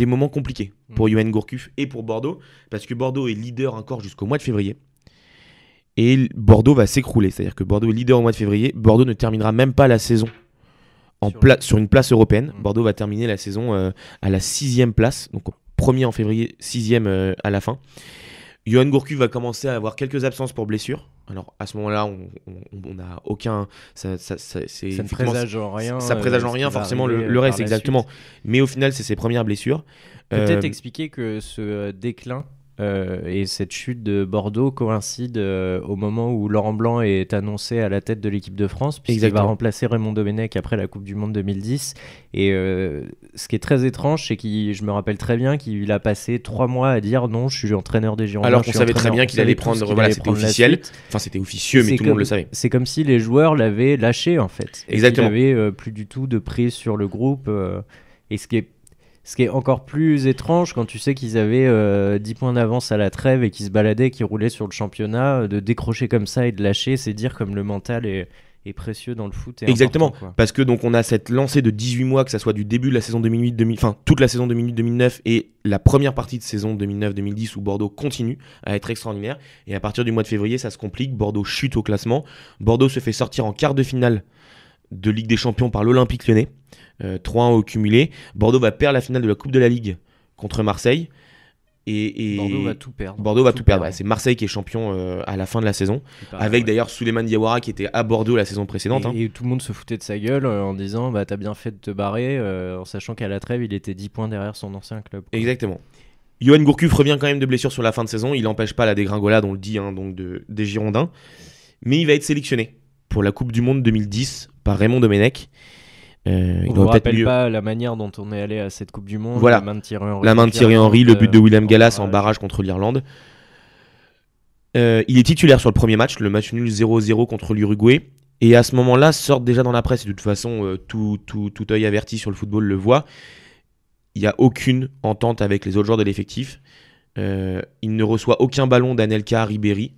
moments compliqués pour Yoann Gourcuff et pour Bordeaux, parce que Bordeaux est leader encore jusqu'au mois de février. Et Bordeaux va s'écrouler. C'est-à-dire que Bordeaux est leader au mois de février. Bordeaux ne terminera même pas la saison sur une place européenne. Bordeaux va terminer la saison à la 6e place, donc premier en février, 6e à la fin. Yoann Gourcuff va commencer à avoir quelques absences pour blessure. Alors à ce moment-là, on n'a aucun. Ça ne présage en rien. Ça présage en rien forcément le reste, exactement. Mais au final, c'est ses premières blessures. Peut-être expliquer que ce déclin et cette chute de Bordeaux coïncide au moment où Laurent Blanc est annoncé à la tête de l'équipe de France, puisqu'il va remplacer Raymond Domenech après la Coupe du Monde 2010. Et ce qui est très étrange, c'est je me rappelle très bien qu'il a passé 3 mois à dire non, je suis entraîneur des Girondins. Alors qu'on savait très bien qu'il allait prendre. Voilà, c'était officiel. Enfin, c'était officieux, mais tout le monde le savait. C'est comme si les joueurs l'avaient lâché en fait. Exactement. Il n'avait plus du tout de prise sur le groupe. Et ce qui est encore plus étrange quand tu sais qu'ils avaient 10 points d'avance à la trêve et qu'ils se baladaient, qu'ils roulaient sur le championnat, de décrocher comme ça et de lâcher, c'est dire comme le mental est précieux dans le foot. Exactement, important, parce que donc on a cette lancée de 18 mois, que ça soit du début de la saison 2008, enfin toute la saison 2008-2009 et la première partie de saison 2009-2010 où Bordeaux continue à être extraordinaire. Et à partir du mois de février, ça se complique. Bordeaux chute au classement. Bordeaux se fait sortir en quart de finale de Ligue des Champions par l'Olympique Lyonnais. 3-1 au cumulé. Bordeaux va perdre la finale de la Coupe de la Ligue contre Marseille. Et Bordeaux va tout perdre. Bordeaux va tout perdre. Ouais, c'est Marseille qui est champion à la fin de la saison. Avec d'ailleurs Souleymane Diawara qui était à Bordeaux la saison précédente. Et tout le monde se foutait de sa gueule en disant t'as bien fait de te barrer, en sachant qu'à la trêve il était 10 points derrière son ancien club. Exactement. Yoann Gourcuff revient quand même de blessure sur la fin de saison. Il n'empêche pas la dégringolade, on le dit, donc des Girondins. Mais il va être sélectionné pour la Coupe du Monde 2010 par Raymond Domenech. On ne vous rappelle pas la manière dont on est allé à cette Coupe du Monde. Voilà. La main de Thierry Henry, le but de William Gallas en barrage contre l'Irlande. Il est titulaire sur le premier match, le match nul 0-0 contre l'Uruguay. Et à ce moment-là, sortent déjà dans la presse, et de toute façon, tout œil averti sur le football le voit, il n'y a aucune entente avec les autres joueurs de l'effectif. Il ne reçoit aucun ballon d'Anelka, Ribéry,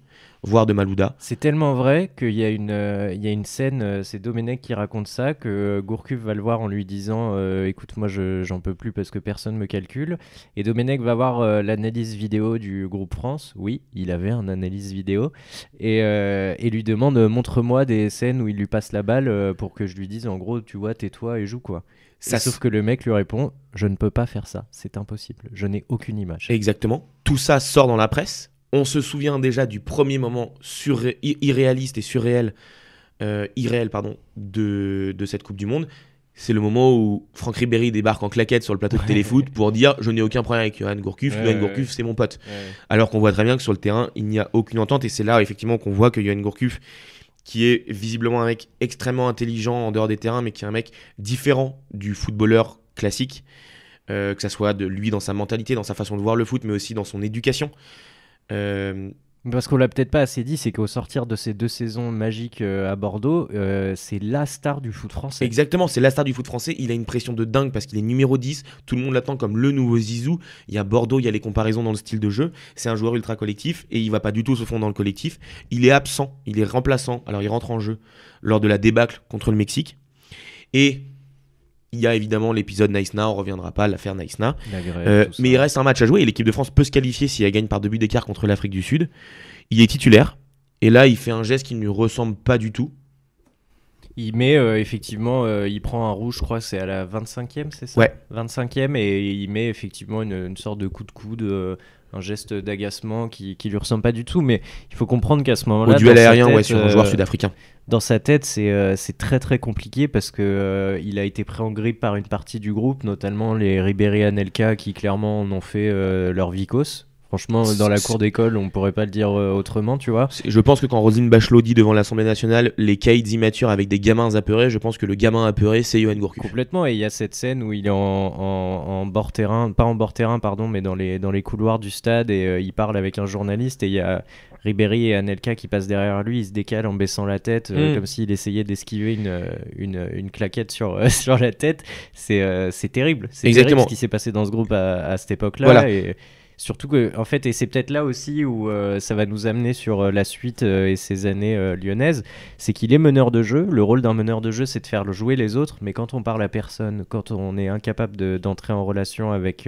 voire de Malouda. C'est tellement vrai qu'il y a une scène, c'est Domenech qui raconte ça, que Gourcuff va le voir en lui disant écoute, moi j'en peux plus parce que personne me calcule. Et Domenech va voir l'analyse vidéo du groupe France. Oui, il avait un analyse vidéo. Et lui demande montre-moi des scènes où il lui passe la balle pour que je lui dise en gros, tu vois, tais-toi et joue quoi. Sauf que le mec lui répond je ne peux pas faire ça, c'est impossible, je n'ai aucune image. Exactement. Tout ça sort dans la presse. On se souvient déjà du premier moment irréaliste et surréel, de cette Coupe du Monde. C'est le moment où Franck Ribéry débarque en claquette sur le plateau de Téléfoot pour dire « Je n'ai aucun problème avec Yoann Gourcuff, Yoann Gourcuff c'est mon pote ». Alors qu'on voit très bien que sur le terrain, il n'y a aucune entente. Et c'est là effectivement qu'on voit que Yoann Gourcuff, qui est visiblement un mec extrêmement intelligent en dehors des terrains, mais qui est un mec différent du footballeur classique, que ça soit de lui dans sa mentalité, dans sa façon de voir le foot, mais aussi dans son éducation. Parce qu'on l'a peut-être pas assez dit, c'est qu'au sortir de ces 2 saisons magiques à Bordeaux, c'est la star du foot français. Exactement, c'est la star du foot français. Il a une pression de dingue parce qu'il est numéro 10. Tout le monde l'attend comme le nouveau Zizou. Il y a Bordeaux, il y a les comparaisons dans le style de jeu. C'est un joueur ultra collectif et il va pas du tout se fondre dans le collectif. Il est absent, il est remplaçant. Alors il rentre en jeu lors de la débâcle contre le Mexique. Et il y a évidemment l'épisode Naïsna, on ne reviendra pas à l'affaire Naïsna. Mais il reste un match à jouer et l'équipe de France peut se qualifier si elle gagne par 2 buts d'écart contre l'Afrique du Sud. Il est titulaire et là il fait un geste qui ne lui ressemble pas du tout. Il met effectivement, il prend un rouge, je crois c'est à la 25e, c'est ça ? Ouais. 25e et il met effectivement une sorte de coup de coude, un geste d'agacement qui lui ressemble pas du tout. Mais il faut comprendre qu'à ce moment-là, au duel aérien, sur un joueur sud-africain. Dans sa tête, c'est très très compliqué parce que il a été pris en grippe par une partie du groupe, notamment les Ribéry, Anelka, qui clairement en ont fait leur vicose. Franchement, dans la cour d'école, on pourrait pas le dire autrement, tu vois. Je pense que quand Roselyne Bachelot dit devant l'Assemblée nationale les kids immatures avec des gamins apeurés, je pense que le gamin apeuré, c'est Yoann Gourcuff. Complètement, et il y a cette scène où il est en bord terrain, pas en bord terrain, pardon, mais dans les couloirs du stade, et il parle avec un journaliste, et il y a Ribéry et Anelka qui passent derrière lui, il se décale en baissant la tête, comme s'il essayait d'esquiver une claquette sur la tête. C'est terrible. C'est terrible ce qui s'est passé dans ce groupe à cette époque-là. Voilà. Et surtout que, en fait, et c'est peut-être là aussi où ça va nous amener sur la suite et ces années lyonnaises, c'est qu'il est meneur de jeu. Le rôle d'un meneur de jeu, c'est de faire jouer les autres, mais quand on parle à personne, quand on est incapable d'entrer en relation avec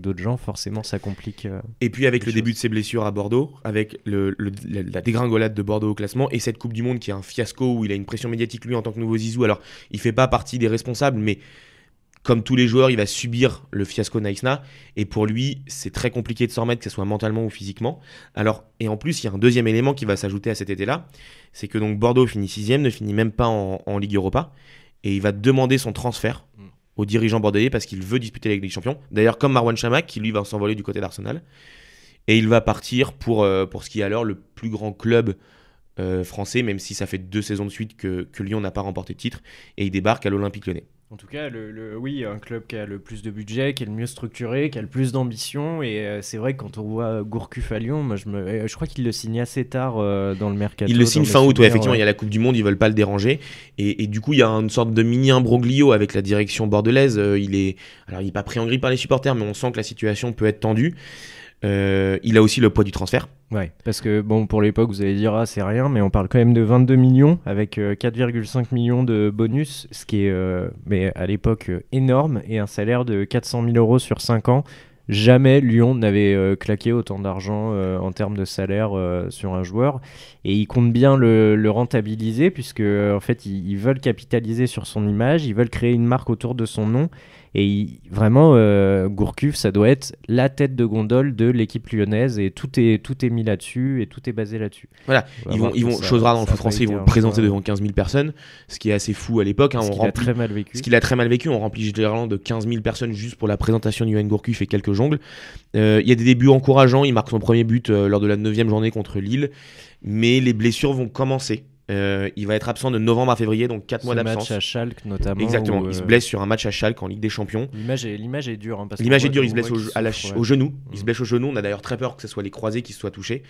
d'autres gens, forcément ça complique. Et puis avec le début de ses blessures à Bordeaux, avec la dégringolade de Bordeaux au classement, et cette Coupe du Monde qui est un fiasco où il a une pression médiatique lui en tant que nouveau Zizou. Alors il fait pas partie des responsables, mais comme tous les joueurs, il va subir le fiasco Naïsna, et pour lui, c'est très compliqué de s'en remettre, que ce soit mentalement ou physiquement. Alors, et en plus, il y a un deuxième élément qui va s'ajouter à cet été-là, c'est que donc Bordeaux finit 6ème, ne finit même pas en Ligue Europa, et il va demander son transfert aux dirigeants bordelais parce qu'il veut disputer la Ligue des Champions. D'ailleurs, comme Marwan Chamakh, qui lui va s'envoler du côté d'Arsenal, et il va partir pour ce qui est alors le plus grand club français, même si ça fait 2 saisons de suite que Lyon n'a pas remporté de titre, et il débarque à l'Olympique Lyonnais. En tout cas, oui, un club qui a le plus de budget, qui est le mieux structuré, qui a le plus d'ambition. Et c'est vrai que quand on voit Gourcuff à Lyon, moi je crois qu'il le signe assez tard dans le mercato. Il le signe fin août, effectivement. Il y a la Coupe du Monde, ils veulent pas le déranger. Et du coup, il y a une sorte de mini imbroglio avec la direction bordelaise. Il est pas pris en grippe par les supporters, mais on sent que la situation peut être tendue. Il a aussi le poids du transfert. Ouais, parce que bon, pour l'époque, vous allez dire c'est rien, mais on parle quand même de 22 millions avec 4,5 millions de bonus, ce qui est mais à l'époque énorme, et un salaire de 400 000 euros sur 5 ans. Jamais Lyon n'avait claqué autant d'argent en termes de salaire sur un joueur, et ils comptent bien le rentabiliser puisque en fait ils veulent capitaliser sur son image, ils veulent créer une marque autour de son nom. Et vraiment, Gourcuff, ça doit être la tête de gondole de l'équipe lyonnaise, et tout est mis là-dessus, et tout est basé là-dessus. Voilà, ils vont chose rare dans le foot français, ils vont le présenter devant 15 000 personnes, ce qui est assez fou à l'époque. Ce qu'il a très mal vécu. On remplit généralement de 15 000 personnes juste pour la présentation de Yoann Gourcuff et quelques jongles. Il y a des débuts encourageants, il marque son premier but lors de la 9e journée contre Lille, mais les blessures vont commencer. Il va être absent de novembre à février, donc 4 mois d'absence. Match à Schalke notamment. Exactement, il se blesse sur un match à Schalke en Ligue des Champions. L'image est dure. L'image est dure, il se blesse au genou. Il se blesse au genou, on a d'ailleurs très peur que ce soit les croisés qui se soient touchés.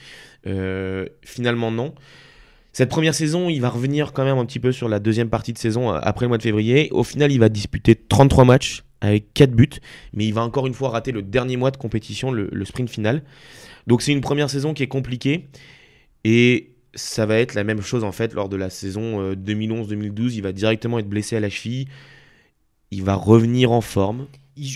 Finalement, non. Cette première saison, il va revenir quand même un petit peu sur la deuxième partie de saison après le mois de février. Au final, il va disputer 33 matchs avec 4 buts, mais il va encore une fois rater le dernier mois de compétition, le sprint final. Donc c'est une première saison qui est compliquée, et ça va être la même chose en fait lors de la saison 2011-2012. Il va directement être blessé à la cheville. Il va revenir en forme.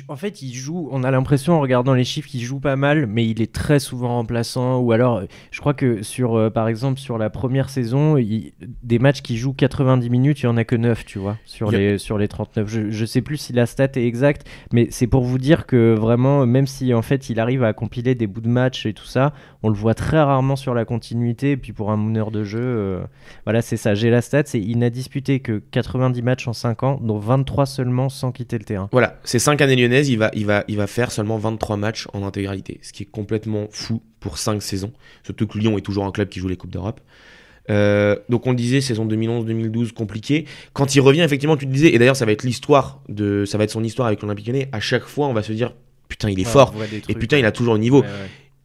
En fait, il joue, on a l'impression en regardant les chiffres qu'il joue pas mal, mais il est très souvent remplaçant. Ou alors, je crois que par exemple, sur la première saison, des matchs qui jouent 90 minutes, il n'y en a que 9, tu vois, sur les 39. Je sais plus si la stat est exacte, mais c'est pour vous dire que vraiment, même si en fait il arrive à compiler des bouts de match et tout ça, on le voit très rarement sur la continuité. Et puis pour un meneur de jeu, voilà, c'est ça. J'ai la stat, il n'a disputé que 90 matchs en 5 ans, dont 23 seulement sans quitter le terrain. Voilà, c'est 5 années lyonnaises, il va faire seulement 23 matchs en intégralité, ce qui est complètement fou pour 5 saisons, surtout que Lyon est toujours un club qui joue les Coupes d'Europe. Donc on le disait, saison 2011-2012 compliquée. Quand il revient, effectivement, tu te disais, et d'ailleurs ça va être son histoire avec l'Olympique Lyonnais, à chaque fois on va se dire putain il est fort, et putain il a toujours le niveau. Ouais.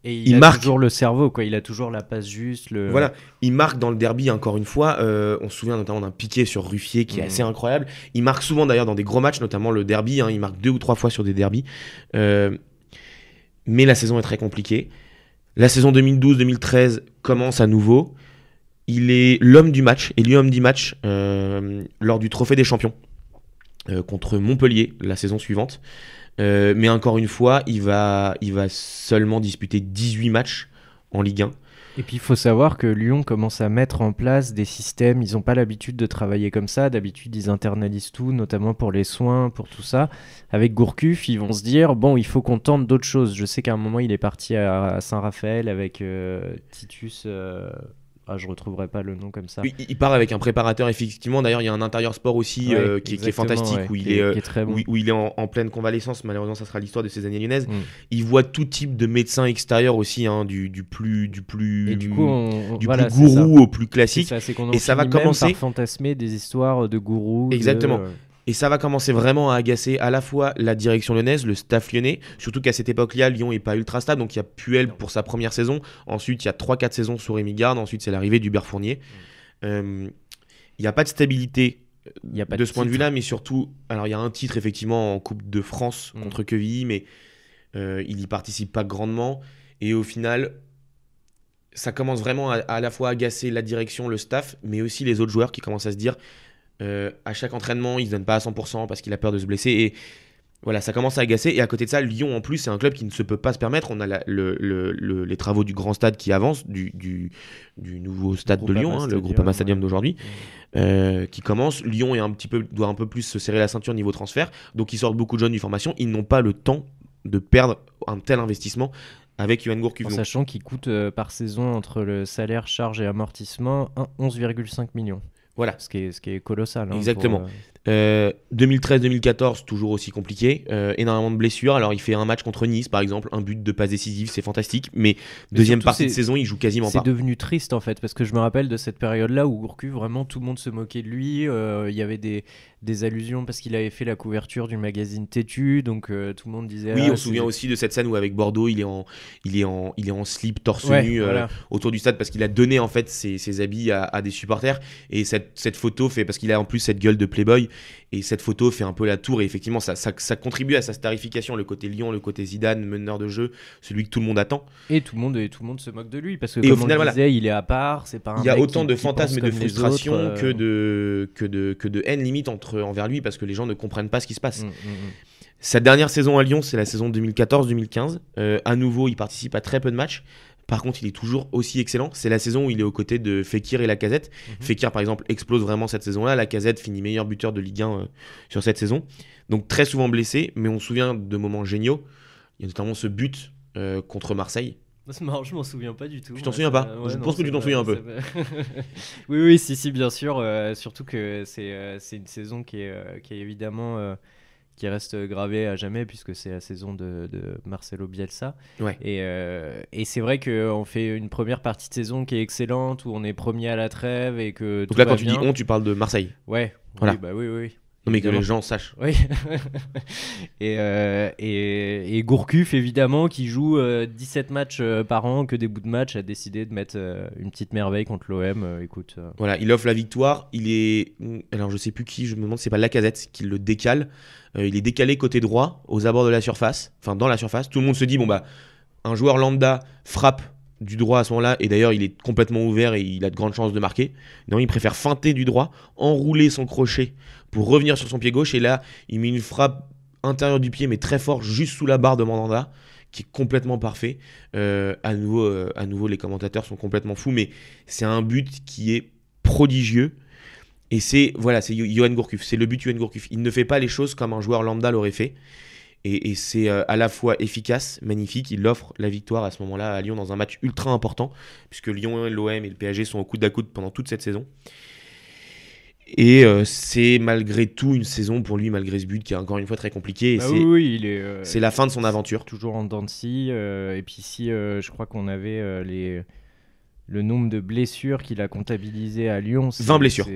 Et il marque toujours le cerveau, quoi. Il a toujours la passe juste. Voilà, il marque dans le derby encore une fois. On se souvient notamment d'un piqué sur Ruffier qui est assez incroyable. Il marque souvent d'ailleurs dans des gros matchs, notamment le derby. Il marque 2 ou 3 fois sur des derbys. Mais la saison est très compliquée. La saison 2012-2013 commence à nouveau. Il est l'homme du match, élu homme du match lors du Trophée des Champions contre Montpellier la saison suivante. Mais encore une fois, il va seulement disputer 18 matchs en Ligue 1. Et puis il faut savoir que Lyon commence à mettre en place des systèmes, ils n'ont pas l'habitude de travailler comme ça, d'habitude ils internalisent tout, notamment pour les soins, pour tout ça. Avec Gourcuff, ils vont se dire, bon, il faut qu'on tente d'autres choses. Je sais qu'à un moment, il est parti à Saint-Raphaël avec Titus... je retrouverai pas le nom comme ça. Il part avec un préparateur, effectivement. D'ailleurs, il y a un intérieur sport aussi qui est fantastique, où il est très bon. Où il est en pleine convalescence. Malheureusement, ça sera l'histoire de ces années lyonnaises. Il voit tout type de médecins extérieurs aussi, du plus gourou au plus classique. Et ça va commencer par fantasmer des histoires de gourous. Exactement. Et ça va commencer vraiment à agacer à la fois la direction lyonnaise, le staff lyonnais, surtout qu'à cette époque-là, Lyon n'est pas ultra stable, donc il y a Puel pour sa première saison, ensuite il y a 3-4 saisons sous Rémi Garde, ensuite c'est l'arrivée d'Hubert Fournier. Il n'y a pas de stabilité de ce point de vue-là, mais surtout, alors il y a un titre effectivement en Coupe de France contre Quevilly, mais il n'y participe pas grandement, et au final, ça commence vraiment à la fois à agacer la direction, le staff, mais aussi les autres joueurs qui commencent à se dire... à chaque entraînement, il ne se donne pas à 100% parce qu'il a peur de se blesser. Et voilà, ça commence à agacer. Et à côté de ça, Lyon, en plus, c'est un club qui ne se peut pas se permettre. On a les travaux du grand stade qui avancent, du nouveau stade de Lyon, le Groupama Stadium d'aujourd'hui, qui commence. Lyon doit un peu plus se serrer la ceinture niveau transfert. Donc, ils sortent beaucoup de jeunes du formation. Ils n'ont pas le temps de perdre un tel investissement avec Yoann Gourcuff. En sachant qu'il coûte par saison, entre le salaire, charge et amortissement, 11,5 millions. Voilà. Ce qui est colossal. Exactement. 2013-2014, toujours aussi compliqué. Énormément de blessures. Alors, il fait un match contre Nice, par exemple, un but de passe décisive, c'est fantastique. Mais deuxième partie de saison, il joue quasiment pas. C'est devenu triste, en fait, parce que je me rappelle de cette période-là où Gourcuff, vraiment, tout le monde se moquait de lui. Il y avait des allusions parce qu'il avait fait la couverture du magazine Têtu, donc tout le monde disait... Oui, on se souvient aussi de cette scène où, avec Bordeaux, il est en slip, torse nu, autour du stade, parce qu'il a donné, en fait, ses habits à des supporters. Et cette photo fait... Parce qu'il a en plus cette gueule de playboy. Et cette photo fait un peu la tour, et effectivement ça contribue à sa starification, le côté Lyon, le côté Zidane, meneur de jeu, celui que tout le monde attend. Et tout le monde se moque de lui, parce que comme on le disait, il est à part, c'est pas un... Il y a autant de fantasmes et de frustration que de haine limite envers lui, parce que les gens ne comprennent pas ce qui se passe. Sa dernière saison à Lyon, c'est la saison 2014-2015. À nouveau, il participe à très peu de matchs. Par contre, il est toujours aussi excellent. C'est la saison où il est aux côtés de Fekir et Lacazette. Fekir, par exemple, explose vraiment cette saison-là. Lacazette finit meilleur buteur de Ligue 1 sur cette saison. Donc très souvent blessé, mais on se souvient de moments géniaux. Il y a notamment ce but contre Marseille. C'est marrant, je m'en souviens pas du tout. Tu t'en souviens pas ? Je pense que tu t'en souviens un peu. Oui, si, bien sûr. Surtout que c'est une saison qui est évidemment... qui reste gravé à jamais, puisque c'est la saison de Marcelo Bielsa. Ouais. Et c'est vrai qu'on fait une première partie de saison qui est excellente, où on est premier à la trêve et que donc là, quand tu dis on, tu parles de Marseille. Ouais. Voilà. Oui. Non, mais que les gens sachent. Oui. et Gourcuff, évidemment, qui joue 17 matchs par an, que des bouts de match, a décidé de mettre une petite merveille contre l'OM. Écoute. Voilà, il offre la victoire. Alors, je sais plus qui, je me demande, c'est pas Lacazette qui le décale. Il est décalé côté droit, aux abords de la surface, enfin dans la surface. Tout le monde se dit, un joueur lambda frappe du droit à ce moment-là, et d'ailleurs il est complètement ouvert et il a de grandes chances de marquer. Non, il préfère feinter du droit, enrouler son crochet pour revenir sur son pied gauche, et là il met une frappe intérieure du pied mais très fort juste sous la barre de Mandanda, qui est complètement parfait. À nouveau les commentateurs sont complètement fous, mais c'est un but qui est prodigieux. Et c'est Yoann Gourcuff, c'est le but Yoann Gourcuff. Il ne fait pas les choses comme un joueur lambda l'aurait fait. Et c'est à la fois efficace, magnifique. Il offre la victoire à ce moment-là à Lyon dans un match ultra important, puisque Lyon, l'OM et le PSG sont au coude à coude pendant toute cette saison. Et c'est malgré tout une saison pour lui, malgré ce but qui est encore une fois très compliqué. Et c'est la fin de son aventure. Toujours en dents de scie. Et puis ici, je crois qu'on avait le nombre de blessures qu'il a comptabilisé à Lyon. 20 blessures.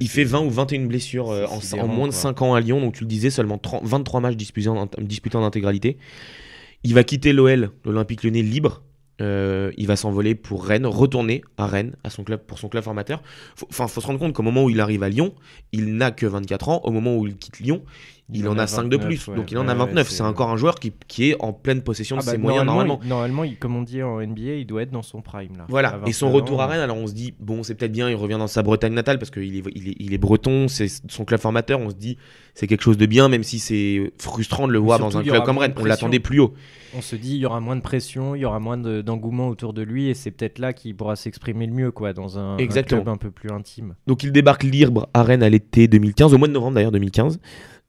Il fait 20 ou 21 blessures en moins de 5 ans à Lyon. Donc tu le disais, seulement 23 matchs disputés en intégralité. Il va quitter l'Olympique Lyonnais libre. Il va s'envoler pour Rennes, retourner à Rennes pour son club formateur. Faut se rendre compte qu'au moment où il arrive à Lyon, il n'a que 24 ans. Au moment où il quitte Lyon, il en a 5 de plus, donc il en a 29. C'est encore un joueur qui est en pleine possession de ses moyens normalement. Normalement, comme on dit en NBA, il doit être dans son prime. Là, voilà, et son retour à Rennes, alors on se dit, c'est peut-être bien, il revient dans sa Bretagne natale, parce qu'il est breton, c'est son club formateur, on se dit, c'est quelque chose de bien, même si c'est frustrant de le voir dans un club comme Rennes, on l'attendait plus haut. On se dit, il y aura moins de pression, il y aura moins d'engouement autour de lui, et c'est peut-être là qu'il pourra s'exprimer le mieux, dans un club un peu plus intime. Donc il débarque libre à Rennes à l'été 2015, au mois de novembre d'ailleurs 2015.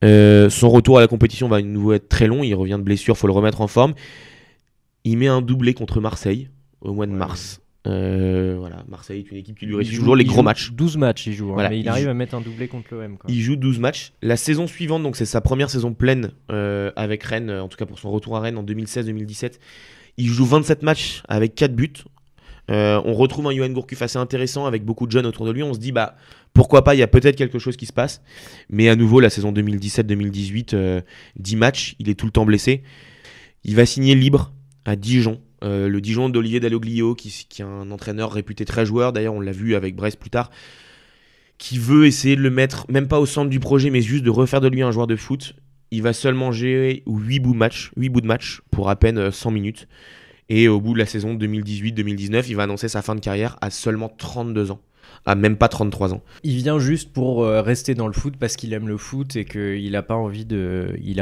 Son retour à la compétition va à nouveau être très long, il revient de blessure, faut le remettre en forme. Il met un doublé contre Marseille au mois de mars. Voilà, Marseille est une équipe qui lui réussit toujours les gros matchs. 12 matchs il joue, Voilà, mais il arrive à mettre un doublé contre l'OM. Il joue 12 matchs. La saison suivante, donc c'est sa première saison pleine avec Rennes, en tout cas pour son retour à Rennes en 2016-2017. Il joue 27 matchs avec 4 buts. On retrouve un Yoann Gourcuff assez intéressant avec beaucoup de jeunes autour de lui. On se dit, pourquoi pas, il y a peut-être quelque chose qui se passe. Mais à nouveau, la saison 2017-2018, 10 matchs, il est tout le temps blessé. Il va signer libre à Dijon. Le Dijon d'Olivier Dalloglio, qui est un entraîneur réputé très joueur. D'ailleurs, on l'a vu avec Brest plus tard. Qui veut essayer de le mettre, même pas au centre du projet, mais juste de refaire de lui un joueur de foot. Il va seulement gérer 8 bouts de match pour à peine 100 minutes. Et au bout de la saison 2018-2019, il va annoncer sa fin de carrière à seulement 32 ans. À même pas 33 ans. Il vient juste pour rester dans le foot parce qu'il aime le foot et qu'il n'a pas envie de. Il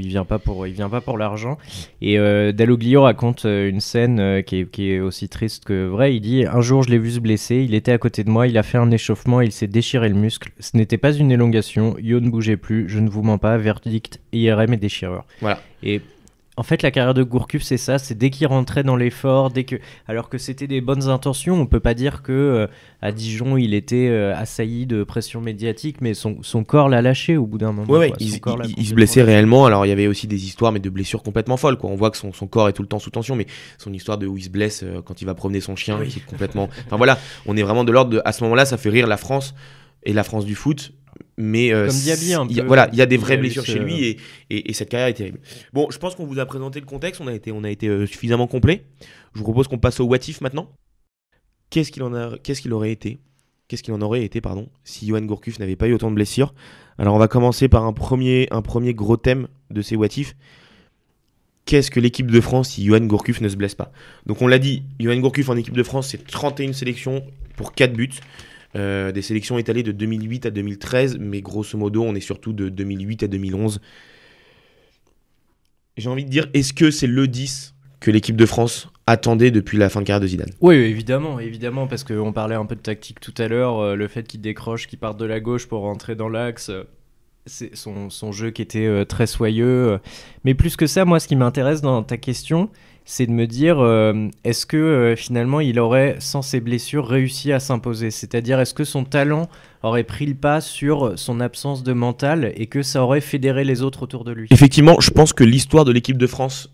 vient pas pour l'argent. Et Dalloglio raconte une scène qui est aussi triste que vraie. Il dit: un jour, je l'ai vu se blesser. Il était à côté de moi. Il a fait un échauffement. Il s'est déchiré le muscle. Ce n'était pas une élongation. Yo ne bougeait plus. Je ne vous mens pas. Verdict IRM et déchirure. Voilà. Et en fait, la carrière de Gourcuff, c'est ça, c'est dès qu'il rentrait dans l'effort, alors que c'était des bonnes intentions, on peut pas dire que à Dijon, il était assailli de pression médiatique, mais son corps l'a lâché au bout d'un moment. Ouais, il se blessait réellement. Alors il y avait aussi des histoires, mais de blessures complètement folles, quoi. On voit que son corps est tout le temps sous tension, mais son histoire de où il se blesse quand il va promener son chien, qui est complètement. Enfin voilà, on est vraiment de l'ordre de. À ce moment-là, ça fait rire la France et la France du foot. Mais comme Diaby un peu. Voilà, il y a des vraies blessures chez lui et cette carrière est terrible. Bon, je pense qu'on vous a présenté le contexte, on a été suffisamment complet. Je vous propose qu'on passe au what if maintenant. Qu'est-ce qu'il en aurait été si Yoann Gourcuff n'avait pas eu autant de blessures? Alors on va commencer par un premier gros thème de ces what if. Qu'est-ce que l'équipe de France si Yoann Gourcuff ne se blesse pas? Donc on l'a dit, Yoann Gourcuff en équipe de France, c'est 31 sélections pour 4 buts. Des sélections étalées de 2008 à 2013, mais grosso modo, on est surtout de 2008 à 2011. J'ai envie de dire, est-ce que c'est le 10 que l'équipe de France attendait depuis la fin de carrière de Zidane? Oui, évidemment, parce qu'on parlait un peu de tactique tout à l'heure, le fait qu'il décroche, qu'il parte de la gauche pour rentrer dans l'axe, c'est son jeu qui était très soyeux. Mais plus que ça, moi, ce qui m'intéresse dans ta question, c'est de me dire, est-ce que finalement il aurait, sans ses blessures, réussi à s'imposer? C'est-à-dire, est-ce que son talent aurait pris le pas sur son absence de mental et que ça aurait fédéré les autres autour de lui? Effectivement, je pense que l'histoire de l'équipe de France,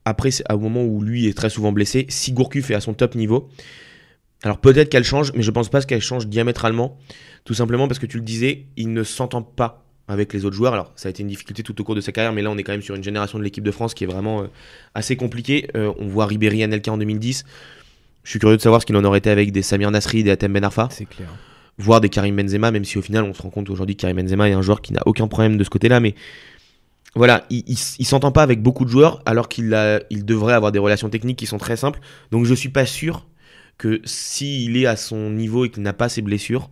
après, au moment où lui est très souvent blessé, si Gourcuff est à son top niveau, alors peut-être qu'elle change, mais je pense pas qu'elle change diamétralement, tout simplement parce que tu le disais, il ne s'entend pas avec les autres joueurs. Alors ça a été une difficulté tout au cours de sa carrière, mais là on est quand même sur une génération de l'équipe de France qui est vraiment assez compliquée. On voit Ribéry, Anelka en 2010. Je suis curieux de savoir ce qu'il en aurait été avec des Samir Nasri, des Hatem Ben Arfa. C'est clair. Voire des Karim Benzema, même si au final on se rend compte aujourd'hui que Karim Benzema est un joueur qui n'a aucun problème de ce côté-là, mais voilà, il s'entend pas avec beaucoup de joueurs alors qu'il devrait avoir des relations techniques qui sont très simples. Donc je suis pas sûr que s'il est à son niveau et qu'il n'a pas ses blessures,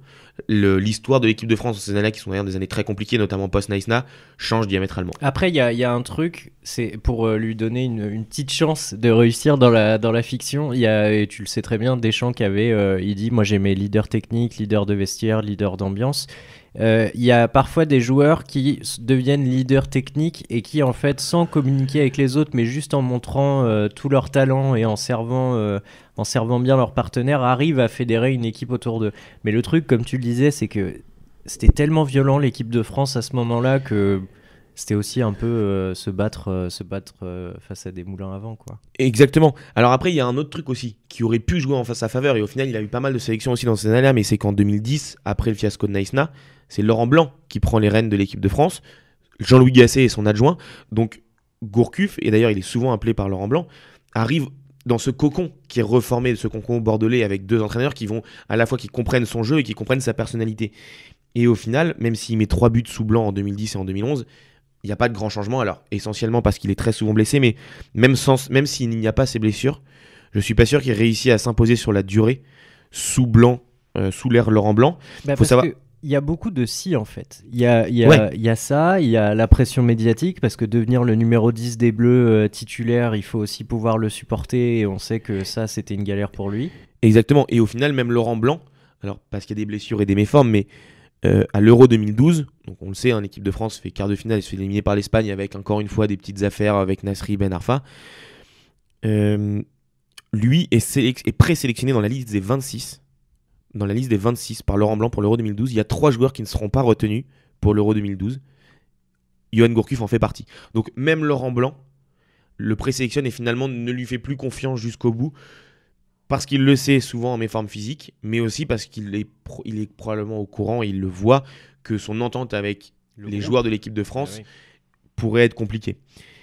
l'histoire de l'équipe de France dans ces années-là, qui sont d'ailleurs des années très compliquées, notamment post-Naïsna, change diamétralement. Après, il y a un truc, c'est pour lui donner une petite chance de réussir dans la fiction. Il y a, et tu le sais très bien, Deschamps qui avait, il dit, moi j'ai mes leaders techniques, leaders de vestiaire, leaders d'ambiance. Il y a parfois des joueurs qui deviennent leaders techniques et qui, en fait, sans communiquer avec les autres, mais juste en montrant tout leur talent et en servant bien leurs partenaires, arrivent à fédérer une équipe autour d'eux. Mais le truc, comme tu le disais, c'est que c'était tellement violent l'équipe de France à ce moment-là que c'était aussi un peu se battre face à des moulins à vent, quoi. Exactement. Alors après, il y a un autre truc aussi qui aurait pu jouer en sa faveur, et au final, il a eu pas mal de sélections aussi dans ces années-là, mais c'est qu'en 2010, après le fiasco de Naïsna, c'est Laurent Blanc qui prend les rênes de l'équipe de France, Jean-Louis Gasset est son adjoint, donc Gourcuff, et d'ailleurs il est souvent appelé par Laurent Blanc, arrive dans ce cocon qui est reformé, ce cocon bordelais avec deux entraîneurs qui vont à la fois qui comprennent son jeu et qui comprennent sa personnalité. Et au final, même s'il met 3 buts sous Blanc en 2010 et en 2011, il n'y a pas de grand changement, alors essentiellement parce qu'il est très souvent blessé, mais même s'il n'y a pas ces blessures, je suis pas sûr qu'il réussit à s'imposer sur la durée sous Blanc, sous l'ère Laurent Blanc. Faut savoir... Il y a beaucoup de si en fait. Il y a ça, il y a la pression médiatique parce que devenir le numéro 10 des Bleus titulaire, il faut aussi pouvoir le supporter et on sait que ça c'était une galère pour lui. Exactement, et au final même Laurent Blanc, alors parce qu'il y a des blessures et des méformes, mais à l'Euro 2012, donc on le sait, l'équipe de France fait quart de finale et se fait éliminer par l'Espagne avec encore une fois des petites affaires avec Nasri Ben Arfa. lui est présélectionné dans la liste des 26. Dans la liste des 26 par Laurent Blanc pour l'Euro 2012. Il y a 3 joueurs qui ne seront pas retenus pour l'Euro 2012. Yoann Gourcuff en fait partie. Donc même Laurent Blanc le présélectionne et finalement ne lui fait plus confiance jusqu'au bout. Parce qu'il le sait souvent en méforme physique, mais aussi parce qu'il est, il est probablement au courant et il le voit que son entente avec les joueurs de l'équipe de France pourrait être compliquée.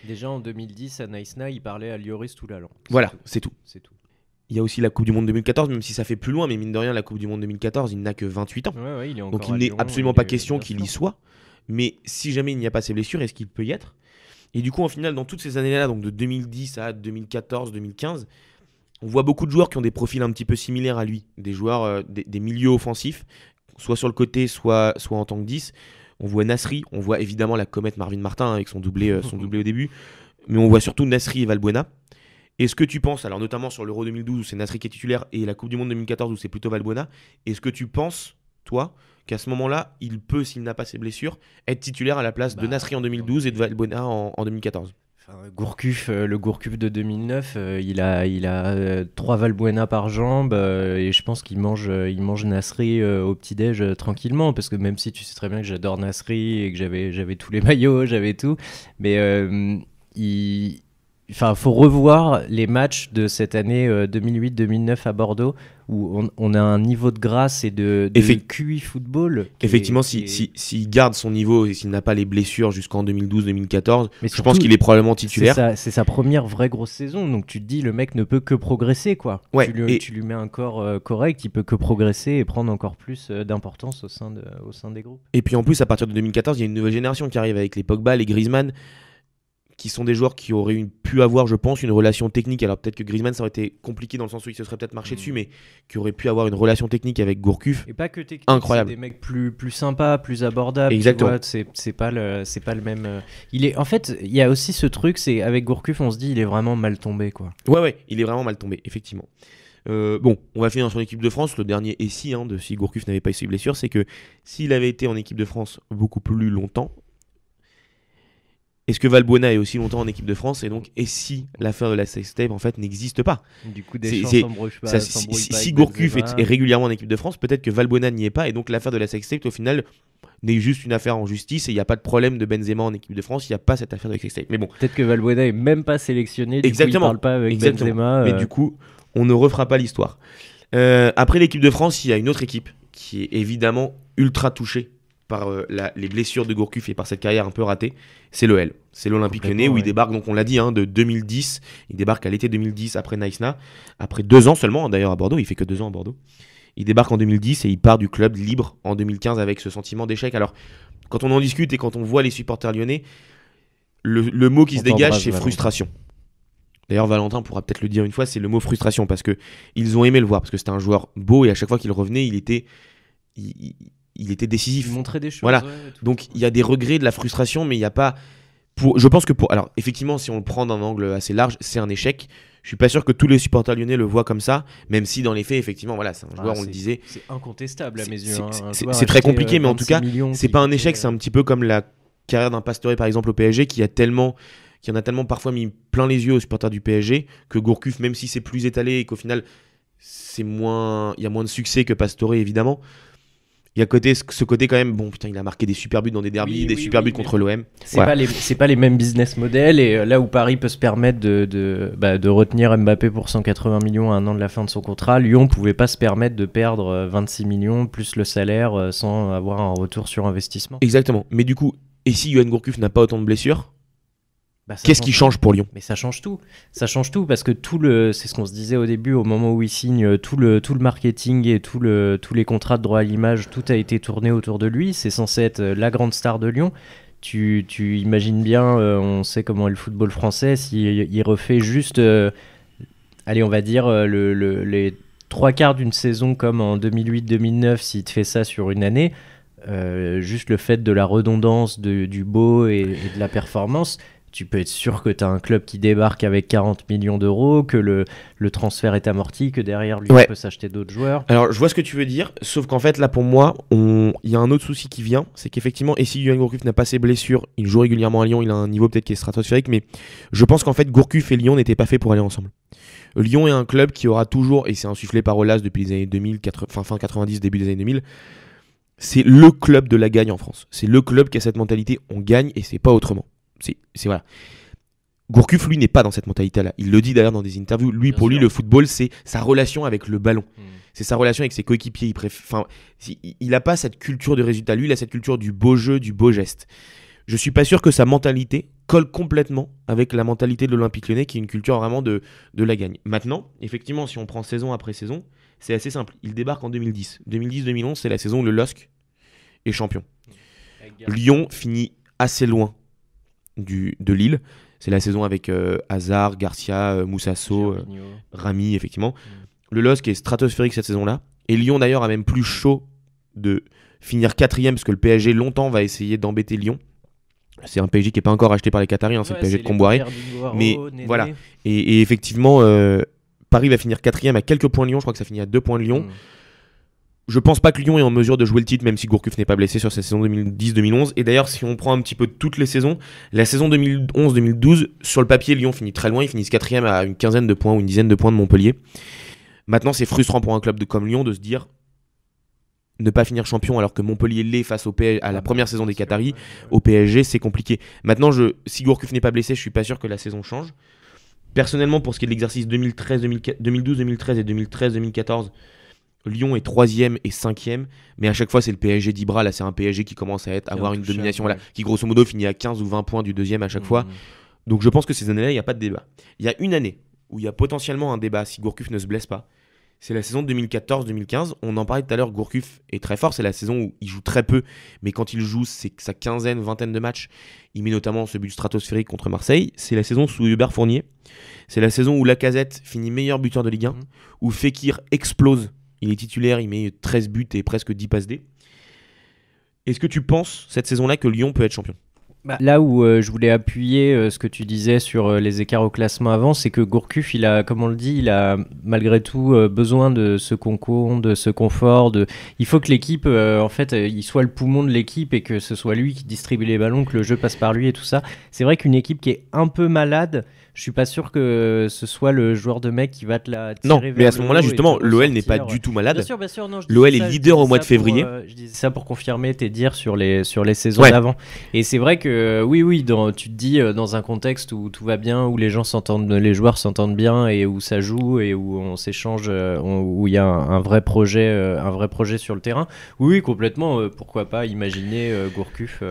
Déjà en 2010 à Naïsna, il parlait à Lioris Toulalan. Voilà, c'est tout. Il y a aussi la Coupe du Monde 2014, même si ça fait plus loin, mais mine de rien, la Coupe du Monde 2014, il n'a que 28 ans. Donc il n'est absolument pas question qu'il y soit. Mais si jamais il n'y a pas ces blessures, est-ce qu'il peut y être ? Et du coup, en finale, dans toutes ces années-là, donc de 2010 à 2014, 2015, on voit beaucoup de joueurs qui ont des profils un petit peu similaires à lui. Des joueurs, des milieux offensifs, soit sur le côté, soit en tant que 10. On voit Nasri, on voit évidemment la comète Marvin Martin avec son doublé au début. Mais on voit surtout Nasri et Valbuena. Est-ce que tu penses, alors notamment sur l'Euro 2012 où c'est Nasri qui est titulaire et la Coupe du Monde 2014 où c'est plutôt Valbuena, est-ce que tu penses, toi, qu'à ce moment-là, il peut, s'il n'a pas ses blessures, être titulaire à la place de Nasri en 2012 et de Valbuena en 2014 ? Gourcuff, le Gourcuff de 2009, il a 3 Valbuena par jambe et je pense qu'il mange Nasri au petit-déj tranquillement, parce que même si tu sais très bien que j'adore Nasri et que j'avais tous les maillots, j'avais tout, mais faut revoir les matchs de cette année 2008-2009 à Bordeaux où on a un niveau de grâce et de QI football. Effectivement, s'il garde son niveau et s'il n'a pas les blessures jusqu'en 2012-2014, je pense qu'il est probablement titulaire. C'est sa première vraie grosse saison, donc tu te dis le mec ne peut que progresser, quoi. Ouais, tu lui mets un corps correct, il peut que progresser et prendre encore plus d'importance au sein des groupes. Et puis en plus, à partir de 2014, il y a une nouvelle génération qui arrive avec les Pogba, les Griezmann, qui sont des joueurs qui auraient pu avoir, je pense, une relation technique. Alors peut-être que Griezmann, ça aurait été compliqué dans le sens où il se serait peut-être marché dessus, mais qui auraient pu avoir une relation technique avec Gourcuff. Et pas que technique, incroyable. C'est des mecs plus sympas, plus abordables. Exactement. Tu vois, c'est pas le même. En fait, il y a aussi ce truc, c'est avec Gourcuff, on se dit, il est vraiment mal tombé, quoi. Ouais, il est vraiment mal tombé, effectivement. Bon, on va finir sur l'équipe de France. Le dernier si Gourcuff n'avait pas eu ses blessures, c'est que s'il avait été en équipe de France beaucoup plus longtemps, est-ce que Valbuena est aussi longtemps en équipe de France ? Et si l'affaire de la sextape en fait n'existe pas ? Du coup, s'embrouille pas. Si Gourcuff est régulièrement en équipe de France, peut-être que Valbuena n'y est pas, et donc l'affaire de la sextape au final n'est juste une affaire en justice et il n'y a pas de problème de Benzema en équipe de France, il n'y a pas cette affaire de sextape. Mais bon. Peut-être que Valbuena est même pas sélectionné, du coup il parle pas avec Benzema. Mais du coup, on ne refera pas l'histoire. Après l'équipe de France, il y a une autre équipe qui est évidemment ultra touchée par les blessures de Gourcuff et par cette carrière un peu ratée, c'est l'OL. C'est l'Olympique Lyonnais où il débarque, donc on l'a dit, de 2010. Il débarque à l'été 2010 après Naïsna, après 2 ans seulement d'ailleurs à Bordeaux, il fait que 2 ans à Bordeaux. Il débarque en 2010 et il part du club libre en 2015 avec ce sentiment d'échec. Alors, quand on en discute et quand on voit les supporters lyonnais, le mot qui se dégage, c'est frustration. D'ailleurs, Valentin pourra peut-être le dire une fois, c'est le mot frustration, parce qu'ils ont aimé le voir, parce que c'était un joueur beau et à chaque fois qu'il revenait, il était décisif. Il montrait des choses. Voilà. Donc il y a des regrets, de la frustration, mais il n'y a pas. Je pense que alors effectivement, si on le prend d'un angle assez large, c'est un échec. Je suis pas sûr que tous les supporters lyonnais le voient comme ça, même si dans les faits, effectivement, voilà, c'est un joueur, on le disait. C'est incontestable à mes yeux. C'est très compliqué, mais en tout cas, c'est pas un échec. C'est un petit peu comme la carrière d'un Pastore, par exemple, au PSG, qui en a tellement parfois mis plein les yeux aux supporters du PSG que Gourcuff, même si c'est plus étalé et qu'au final, il y a moins de succès que Pastore, évidemment. Il y a ce côté quand même, bon putain, il a marqué des super buts dans des derbies, des super buts contre l'OM. C'est pas les mêmes business models, et là où Paris peut se permettre de retenir Mbappé pour 180 millions à un an de la fin de son contrat, Lyon pouvait pas se permettre de perdre 26 millions plus le salaire sans avoir un retour sur investissement. Exactement, mais du coup, et si Yoann Gourcuff n'a pas autant de blessures, qu'est-ce qui change pour Lyon ? Mais ça change tout. Ça change tout parce que c'est ce qu'on se disait au début, au moment où il signe, tout le marketing et tous les contrats de droit à l'image, tout a été tourné autour de lui. C'est censé être la grande star de Lyon. Tu imagines bien, on sait comment est le football français, s'il refait juste, on va dire, les 3/4 d'une saison comme en 2008-2009, s'il te fait ça sur une année, juste le fait de la redondance, du beau et de la performance, tu peux être sûr que tu as un club qui débarque avec 40 millions d'euros, que le transfert est amorti, que derrière lui, on peut s'acheter d'autres joueurs. Alors, je vois ce que tu veux dire, sauf qu'en fait, là, pour moi, il y a un autre souci qui vient, c'est qu'effectivement, et si Yoann Gourcuff n'a pas ses blessures, il joue régulièrement à Lyon, il a un niveau peut-être qui est stratosphérique, mais je pense qu'en fait, Gourcuff et Lyon n'étaient pas faits pour aller ensemble. Lyon est un club qui aura toujours, et c'est insufflé par Aulas depuis les années 2000, fin 90, début des années 2000, c'est le club de la gagne en France. C'est le club qui a cette mentalité, on gagne et c'est pas autrement. C'est voilà. Gourcuff, lui, n'est pas dans cette mentalité-là. Il le dit d'ailleurs dans des interviews. Lui, pour lui, le football, c'est sa relation avec le ballon. C'est sa relation avec ses coéquipiers. Il n'a pas cette culture de résultat. Lui, il a cette culture du beau jeu, du beau geste. Je suis pas sûr que sa mentalité colle complètement avec la mentalité de l'Olympique Lyonnais, qui est une culture vraiment de la gagne. Maintenant, effectivement, si on prend saison après saison, c'est assez simple. Il débarque en 2010. 2010-2011, c'est la saison où le LOSC est champion. Lyon finit assez loin de Lille. C'est la saison avec Hazard, Garcia, Moussasso, Rami, effectivement. Le LOSC est stratosphérique cette saison-là. Et Lyon, d'ailleurs, a même plus chaud de finir 4ème, parce que le PSG, longtemps, va essayer d'embêter Lyon. C'est un PSG qui n'est pas encore acheté par les Qataris, c'est le PSG de Comboiré. Mais voilà. Et effectivement, Paris va finir 4ème à quelques points de Lyon. Je crois que ça finit à 2 points de Lyon. Je pense pas que Lyon est en mesure de jouer le titre, même si Gourcuff n'est pas blessé sur cette saison 2010-2011. Et d'ailleurs, si on prend un petit peu toutes les saisons, la saison 2011-2012, sur le papier, Lyon finit très loin. Ils finissent 4ème à une quinzaine de points ou une dizaine de points de Montpellier. Maintenant, c'est frustrant pour un club comme Lyon de se dire ne pas finir champion alors que Montpellier l'est face au PSG à la première saison des Qataris. Au PSG, c'est compliqué. Maintenant, si Gourcuff n'est pas blessé, je suis pas sûr que la saison change. Personnellement, pour ce qui est de l'exercice 2012-2013 et 2013-2014, Lyon est 3ème et 5ème, mais à chaque fois c'est le PSG d'Ibra. Là, c'est un PSG qui commence à avoir une domination, là, qui grosso modo finit à 15 ou 20 points du deuxième à chaque fois. Donc je pense que ces années-là, il n'y a pas de débat. Il y a une année où il y a potentiellement un débat si Gourcuff ne se blesse pas. C'est la saison 2014-2015. On en parlait tout à l'heure, Gourcuff est très fort. C'est la saison où il joue très peu, mais quand il joue, c'est sa quinzaine, vingtaine de matchs. Il met notamment ce but stratosphérique contre Marseille. C'est la saison sous Hubert Fournier. C'est la saison où Lacazette finit meilleur buteur de Ligue 1, où Fekir explose. Il est titulaire, il met 13 buts et presque 10 passes D. Est-ce que tu penses, cette saison-là, que Lyon peut être champion ? Là où je voulais appuyer ce que tu disais sur les écarts au classement avant, c'est que Gourcuff, il a, comme on le dit, il a malgré tout besoin de ce concours, de ce confort. Il faut que l'équipe, en fait, il soit le poumon de l'équipe et que ce soit lui qui distribue les ballons, que le jeu passe par lui et tout ça. C'est vrai qu'une équipe qui est un peu malade, je suis pas sûr que ce soit le joueur de mec qui va te la tirer. Non, mais à ce moment-là, justement, l'OL n'est pas du tout malade. Bien sûr, non, l'OL est leader au mois de février. Je disais ça pour confirmer tes dires sur les saisons d'avant. Et c'est vrai que oui, tu te dis dans un contexte où tout va bien, où les joueurs s'entendent bien et où ça joue et où on s'échange, où il y a un vrai projet sur le terrain. Oui, complètement. Pourquoi pas imaginer Gourcuff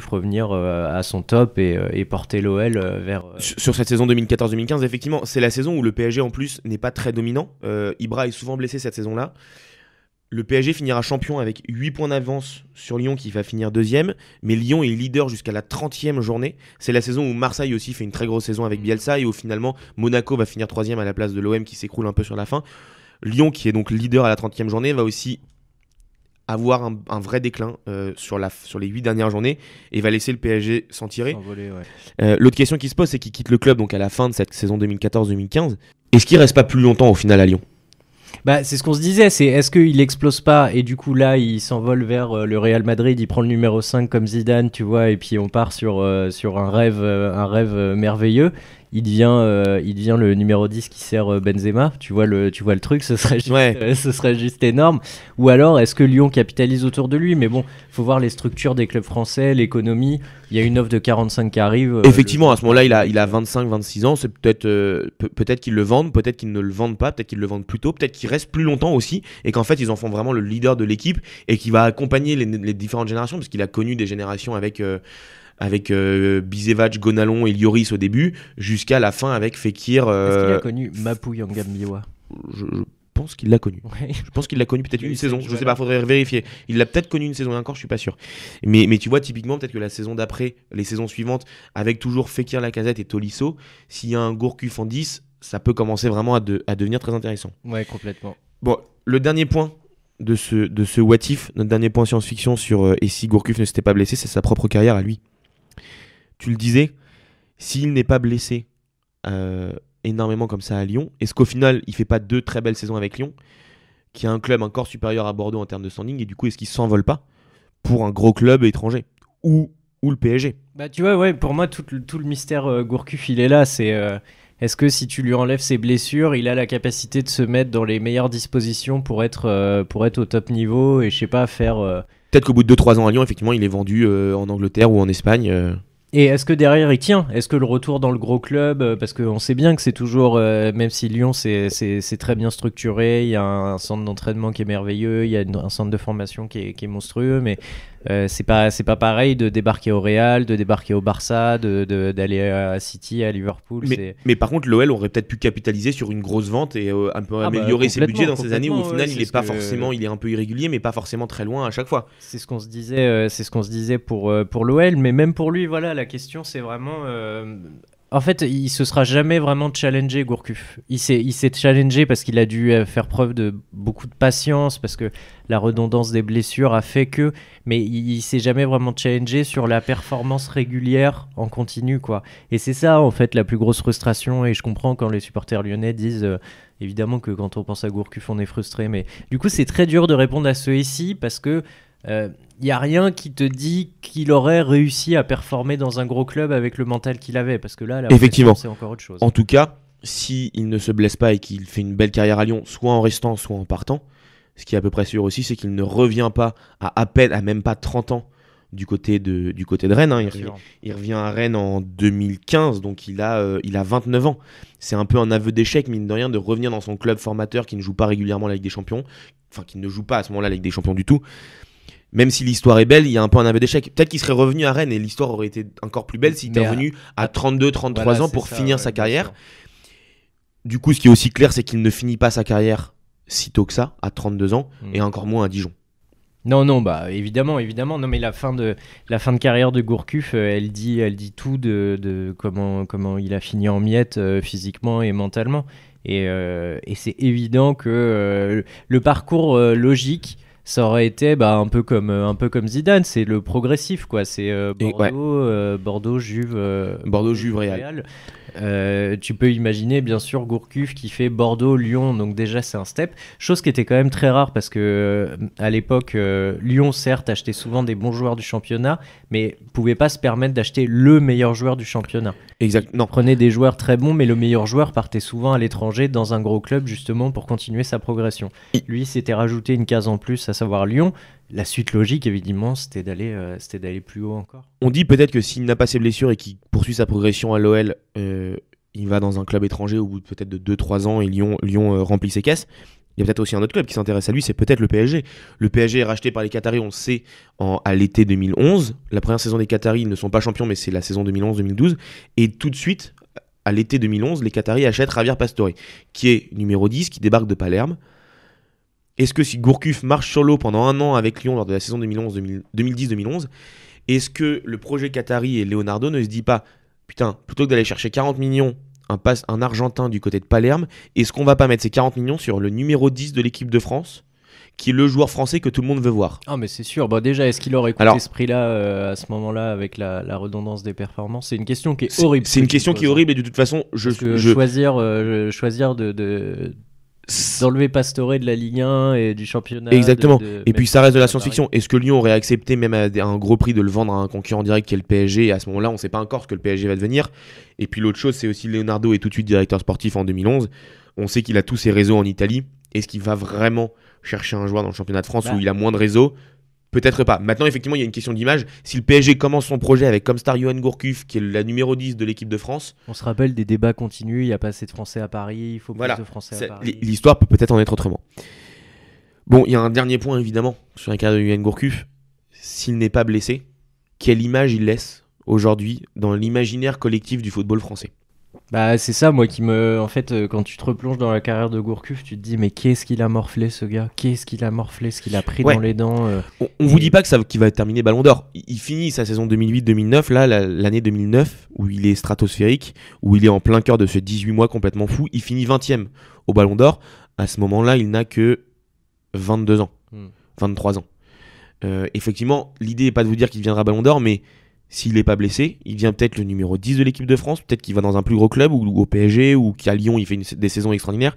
revenir à son top et porter l'OL vers... Sur cette saison 2014-2015, effectivement, c'est la saison où le PSG en plus n'est pas très dominant. Ibra est souvent blessé cette saison-là. Le PSG finira champion avec 8 points d'avance sur Lyon qui va finir 2ème, mais Lyon est leader jusqu'à la 30e journée. C'est la saison où Marseille aussi fait une très grosse saison avec Bielsa et où finalement Monaco va finir 3ème à la place de l'OM qui s'écroule un peu sur la fin. Lyon, qui est donc leader à la 30e journée, va aussi avoir un vrai déclin sur les 8 dernières journées et va laisser le PSG s'en tirer. S'envoler, ouais. L'autre question qui se pose, c'est qu'il quitte le club donc à la fin de cette saison 2014-2015. Est-ce qu'il reste pas plus longtemps au final à Lyon ? C'est ce qu'on se disait, c'est est-ce qu'il explose pas et du coup là il s'envole vers le Real Madrid, il prend le numéro 5 comme Zidane, tu vois, et puis on part sur un rêve merveilleux. Il devient le numéro 10 qui sert Benzema, tu vois le truc, ce serait juste énorme. Ou alors est-ce que Lyon capitalise autour de lui ? Mais bon, faut voir les structures des clubs français, l'économie. Il y a une offre de 45 qui arrive. Effectivement, à ce moment-là, il a 25-26 ans. C'est peut-être qu'ils le vendent, peut-être qu'ils ne le vendent pas, peut-être qu'ils le vendent plus tôt, peut-être qu'il reste plus longtemps aussi, et qu'en fait ils en font vraiment le leader de l'équipe et qui va accompagner les différentes générations, parce qu'il a connu des générations avec Bisevac, Gonalon et Lloris au début, jusqu'à la fin avec Fekir. Est-ce qu'il a connu Mapou Yangambiwa ? Je pense qu'il l'a connu. Ouais. Je pense qu'il l'a connu peut-être une saison. Je sais pas, faudrait vérifier. Il l'a peut-être connu une saison et encore, je suis pas sûr. Mais tu vois, typiquement, peut-être que la saison d'après, les saisons suivantes, avec toujours Fekir, Lacazette et Tolisso, s'il y a un Gourcuff en 10, ça peut commencer vraiment à devenir très intéressant. Ouais, complètement. Bon, le dernier point de ce what if, notre dernier point science-fiction sur et si Gourcuff ne s'était pas blessé, c'est sa propre carrière à lui. tu le disais, s'il n'est pas blessé énormément comme ça à Lyon, est-ce qu'au final, il fait pas 2 très belles saisons avec Lyon, qui est un club encore supérieur à Bordeaux en termes de standing, et du coup, est-ce qu'il s'envole pas pour un gros club étranger ou le PSG? Bah tu vois, ouais, pour moi tout le mystère Gourcuff il est là, c'est est-ce que si tu lui enlèves ses blessures, il a la capacité de se mettre dans les meilleures dispositions pour être au top niveau et je sais pas faire Peut-être qu'au bout de 2-3 ans à Lyon, effectivement, il est vendu en Angleterre ou en Espagne. Et est-ce que derrière il tient? Est-ce que le retour dans le gros club, parce qu'on sait bien que c'est toujours, même si Lyon c'est très bien structuré, il y a un centre d'entraînement qui est merveilleux, il y a un centre de formation qui est monstrueux, mais c'est pas pareil de débarquer au Real, de débarquer au Barça, d'aller à City, à Liverpool. Mais par contre, l'OL aurait peut-être pu capitaliser sur une grosse vente et un peu améliorer ses budgets dans ces années où au final il est pas forcément, il est un peu irrégulier, mais pas forcément très loin à chaque fois. C'est ce qu'on se disait pour l'OL, mais même pour lui, voilà, la question c'est vraiment. En fait, il se sera jamais vraiment challengé, Gourcuff. Il s'est challengé parce qu'il a dû faire preuve de beaucoup de patience, parce que la redondance des blessures a fait que... Mais il s'est jamais vraiment challengé sur la performance régulière en continu, quoi. Et c'est ça, en fait, la plus grosse frustration. Et je comprends quand les supporters lyonnais disent... évidemment que quand on pense à Gourcuff, on est frustré. Mais du coup, c'est très dur de répondre à ceux-ci parce que... y a rien qui te dit qu'il aurait réussi à performer dans un gros club avec le mental qu'il avait, parce que là, effectivement, c'est encore autre chose. En tout cas, s'il ne se blesse pas et qu'il fait une belle carrière à Lyon, soit en restant, soit en partant, ce qui est à peu près sûr aussi, c'est qu'il ne revient pas à peine, à même pas 30 ans du côté de Rennes. Hein. Il revient à Rennes en 2015, donc il a 29 ans. C'est un peu un aveu d'échec, mine de rien, de revenir dans son club formateur qui ne joue pas régulièrement la Ligue des Champions, enfin qui ne joue pas à ce moment-là la Ligue des Champions du tout. Même si l'histoire est belle, il y a un peu un aveu d'échec. Peut-être qu'il serait revenu à Rennes et l'histoire aurait été encore plus belle s'il était revenu à 32-33 ans pour finir sa carrière. Du coup, ce qui est aussi clair, c'est qu'il ne finit pas sa carrière si tôt que ça, à 32 ans, et encore moins à Dijon. Non, bah évidemment. Non, mais la fin de carrière de Gourcuff, elle dit tout de comment il a fini en miettes physiquement et mentalement. Et c'est évident que le parcours logique, ça aurait été un peu comme Zidane, c'est le progressif, quoi. C'est Bordeaux, Juve, Real. Tu peux imaginer bien sûr Gourcuff qui fait Bordeaux, Lyon, donc déjà c'est un step, chose qui était quand même très rare parce que à l'époque Lyon certes achetait souvent des bons joueurs du championnat mais pouvait pas se permettre d'acheter le meilleur joueur du championnat. Exactement. Prenait des joueurs très bons mais le meilleur joueur partait souvent à l'étranger dans un gros club justement pour continuer sa progression. Lui s'était rajouté une case en plus, à savoir Lyon. La suite logique, évidemment, c'était d'aller plus haut encore. On dit peut-être que s'il n'a pas ses blessures et qu'il poursuit sa progression à l'OL, il va dans un club étranger au bout de peut-être de 2-3 ans et Lyon remplit ses caisses. Il y a peut-être aussi un autre club qui s'intéresse à lui, c'est peut-être le PSG. Le PSG est racheté par les Qataris, on le sait, à l'été 2011. La première saison des Qataris, ils ne sont pas champions, mais c'est la saison 2011-2012. Et tout de suite, à l'été 2011, les Qataris achètent Javier Pastore, qui est numéro 10, qui débarque de Palerme. Est-ce que si Gourcuff marche sur l'eau pendant un an avec Lyon lors de la saison 2010-2011, est-ce que le projet Qatari et Leonardo ne se dit pas putain, plutôt que d'aller chercher 40 millions, un Argentin du côté de Palerme, est-ce qu'on va pas mettre ces 40 millions sur le numéro 10 de l'équipe de France, qui est le joueur français que tout le monde veut voir? Ah mais c'est sûr, déjà est-ce qu'il aurait coûté ce prix-là à ce moment-là avec la redondance des performances? C'est une question qui est horrible. C'est une question qui est horrible et de toute façon, choisir d'enlever Pastore de la Ligue 1 et du championnat. Exactement. Et puis ça reste de la science-fiction. Est-ce que Lyon aurait accepté même à un gros prix de le vendre à un concurrent direct qui est le PSG? Et à ce moment-là, on ne sait pas encore ce que le PSG va devenir. Et puis l'autre chose, c'est aussi Leonardo est tout de suite directeur sportif en 2011. On sait qu'il a tous ses réseaux en Italie. Est-ce qu'il va vraiment chercher un joueur dans le championnat de France où il a moins de réseaux? Peut-être pas. Maintenant, effectivement, il y a une question d'image. Si le PSG commence son projet avec comme star Johan Gourcuff, qui est la numéro 10 de l'équipe de France... On se rappelle des débats continus, il n'y a pas assez de Français à Paris, il faut plus de Français à Paris. L'histoire peut peut-être en être autrement. Bon, il y a un dernier point, évidemment, sur la carrière de Johan Gourcuff. S'il n'est pas blessé, quelle image il laisse aujourd'hui dans l'imaginaire collectif du football français? Bah c'est ça moi qui me... En fait quand tu te replonges dans la carrière de Gourcuff, tu te dis mais qu'est-ce qu'il a morflé ce gars? Qu'est-ce qu'il a morflé? Ce qu'il a pris dans les dents On vous dit pas qu'il va terminer Ballon d'Or. Il finit sa saison 2008-2009, là l'année 2009 où il est stratosphérique, où il est en plein cœur de ce 18 mois complètement fou. Il finit 20e au Ballon d'Or. À ce moment-là, il n'a que 22 ans, 23 ans. Effectivement, l'idée n'est pas de vous dire qu'il deviendra Ballon d'Or, mais s'il n'est pas blessé, il devient peut-être le numéro 10 de l'équipe de France, peut-être qu'il va dans un plus gros club, ou au PSG, ou qu'à Lyon, il fait des saisons extraordinaires.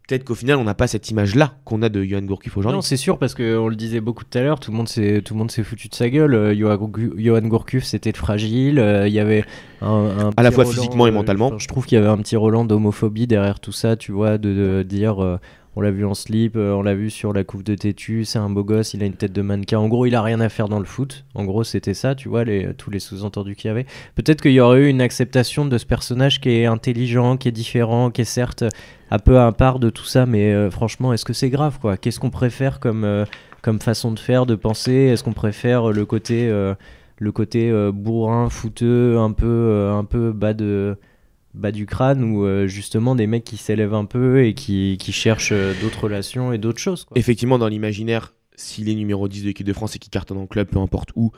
Peut-être qu'au final, on n'a pas cette image-là qu'on a de Yohan Gourcuff aujourd'hui. Non, c'est sûr, parce qu'on le disait beaucoup tout à l'heure, tout le monde s'est foutu de sa gueule. Yohan Gourcuff, c'était fragile. Il y avait un à la fois Roland, physiquement et mentalement. Je trouve qu'il y avait un petit Roland d'homophobie derrière tout ça, tu vois, de dire... on l'a vu en slip, on l'a vu sur la couve de Tétu, c'est un beau gosse, il a une tête de mannequin. En gros, il a rien à faire dans le foot. En gros, c'était ça, tu vois, tous les sous-entendus qu'il y avait. Peut-être qu'il y aurait eu une acceptation de ce personnage qui est intelligent, qui est différent, qui est certes un peu à part de tout ça, mais franchement, est-ce que c'est grave, quoi ? Qu'est-ce qu'on préfère comme façon de faire, de penser ? Est-ce qu'on préfère le côté bourrin, fouteux, un peu bas du crâne, ou justement des mecs qui s'élèvent un peu et qui cherchent d'autres relations et d'autres choses, quoi. Effectivement, dans l'imaginaire, s'il est numéro 10 de l'équipe de France et qu'il cartonne en club, peu importe où,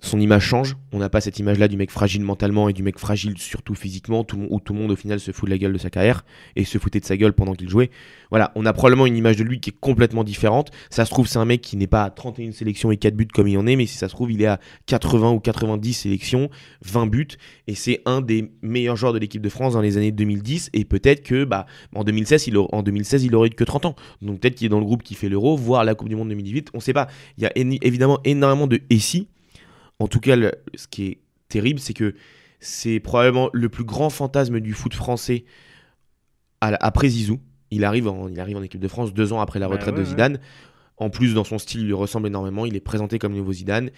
son image change. On n'a pas cette image-là du mec fragile mentalement et du mec fragile surtout physiquement, où tout le monde au final se fout de la gueule de sa carrière et se foutait de sa gueule pendant qu'il jouait. Voilà, on a probablement une image de lui qui est complètement différente. Ça se trouve, c'est un mec qui n'est pas à 31 sélections et 4 buts comme il en est, mais si ça se trouve, il est à 80 ou 90 sélections, 20 buts, et c'est un des meilleurs joueurs de l'équipe de France dans les années 2010, et peut-être que en 2016, il aurait eu que 30 ans. Donc peut-être qu'il est dans le groupe qui fait l'Euro, voire la Coupe du Monde 2018, on sait pas. Il y a évidemment énormément de SI. En tout cas, ce qui est terrible, c'est que c'est probablement le plus grand fantasme du foot français après Zizou. Il arrive en équipe de France 2 ans après la retraite de Zidane. Ouais. En plus, dans son style, il lui ressemble énormément. Il est présenté comme le nouveau Zidane.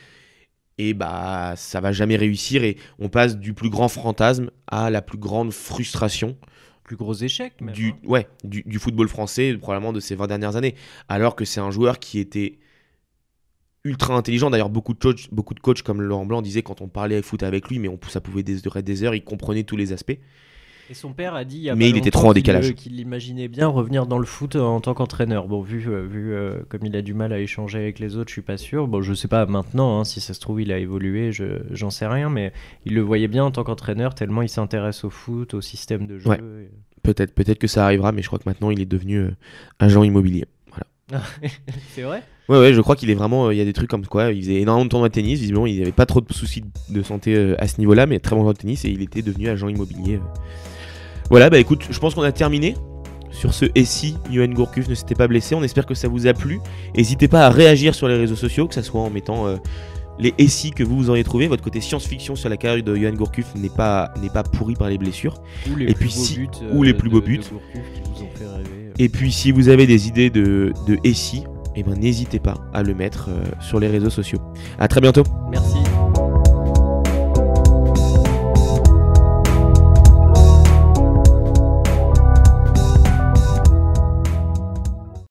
Et ça va jamais réussir. Et on passe du plus grand fantasme à la plus grande frustration. Plus gros échec, même. Du football français, probablement de ces 20 dernières années. Alors que c'est un joueur qui était ultra intelligent. D'ailleurs, beaucoup de coachs comme Laurent Blanc disaient quand on parlait foot avec lui, mais ça pouvait durer des heures, il comprenait tous les aspects. Et son père a dit mais il était trop en décalage. Qu'il imaginait bien revenir dans le foot en tant qu'entraîneur. Bon, vu comme il a du mal à échanger avec les autres, je suis pas sûr. Bon, je sais pas maintenant, si ça se trouve il a évolué, j'en sais rien, mais il le voyait bien en tant qu'entraîneur tellement il s'intéresse au foot, au système de jeu. Ouais. Peut-être que ça arrivera, mais je crois que maintenant il est devenu agent immobilier. Voilà. C'est vrai ? Ouais, je crois qu'il est vraiment. Il y a des trucs comme quoi. Il faisait énormément de tournois de tennis. Visiblement, il n'y avait pas trop de soucis de santé à ce niveau-là, mais très bon joueur de tennis, et il était devenu agent immobilier. Voilà, écoute, je pense qu'on a terminé sur ce SI. Yohan Gourcuff ne s'était pas blessé. On espère que ça vous a plu. N'hésitez pas à réagir sur les réseaux sociaux, que ce soit en mettant les SI que vous auriez trouvé. Votre côté science-fiction sur la carrière de Yohan Gourcuff n'est pas pourri par les blessures. Ou les plus beaux buts de Gourcuff qui vous ont fait rêver. Et puis, si vous avez des idées de SI, n'hésitez pas à le mettre sur les réseaux sociaux. À très bientôt. Merci.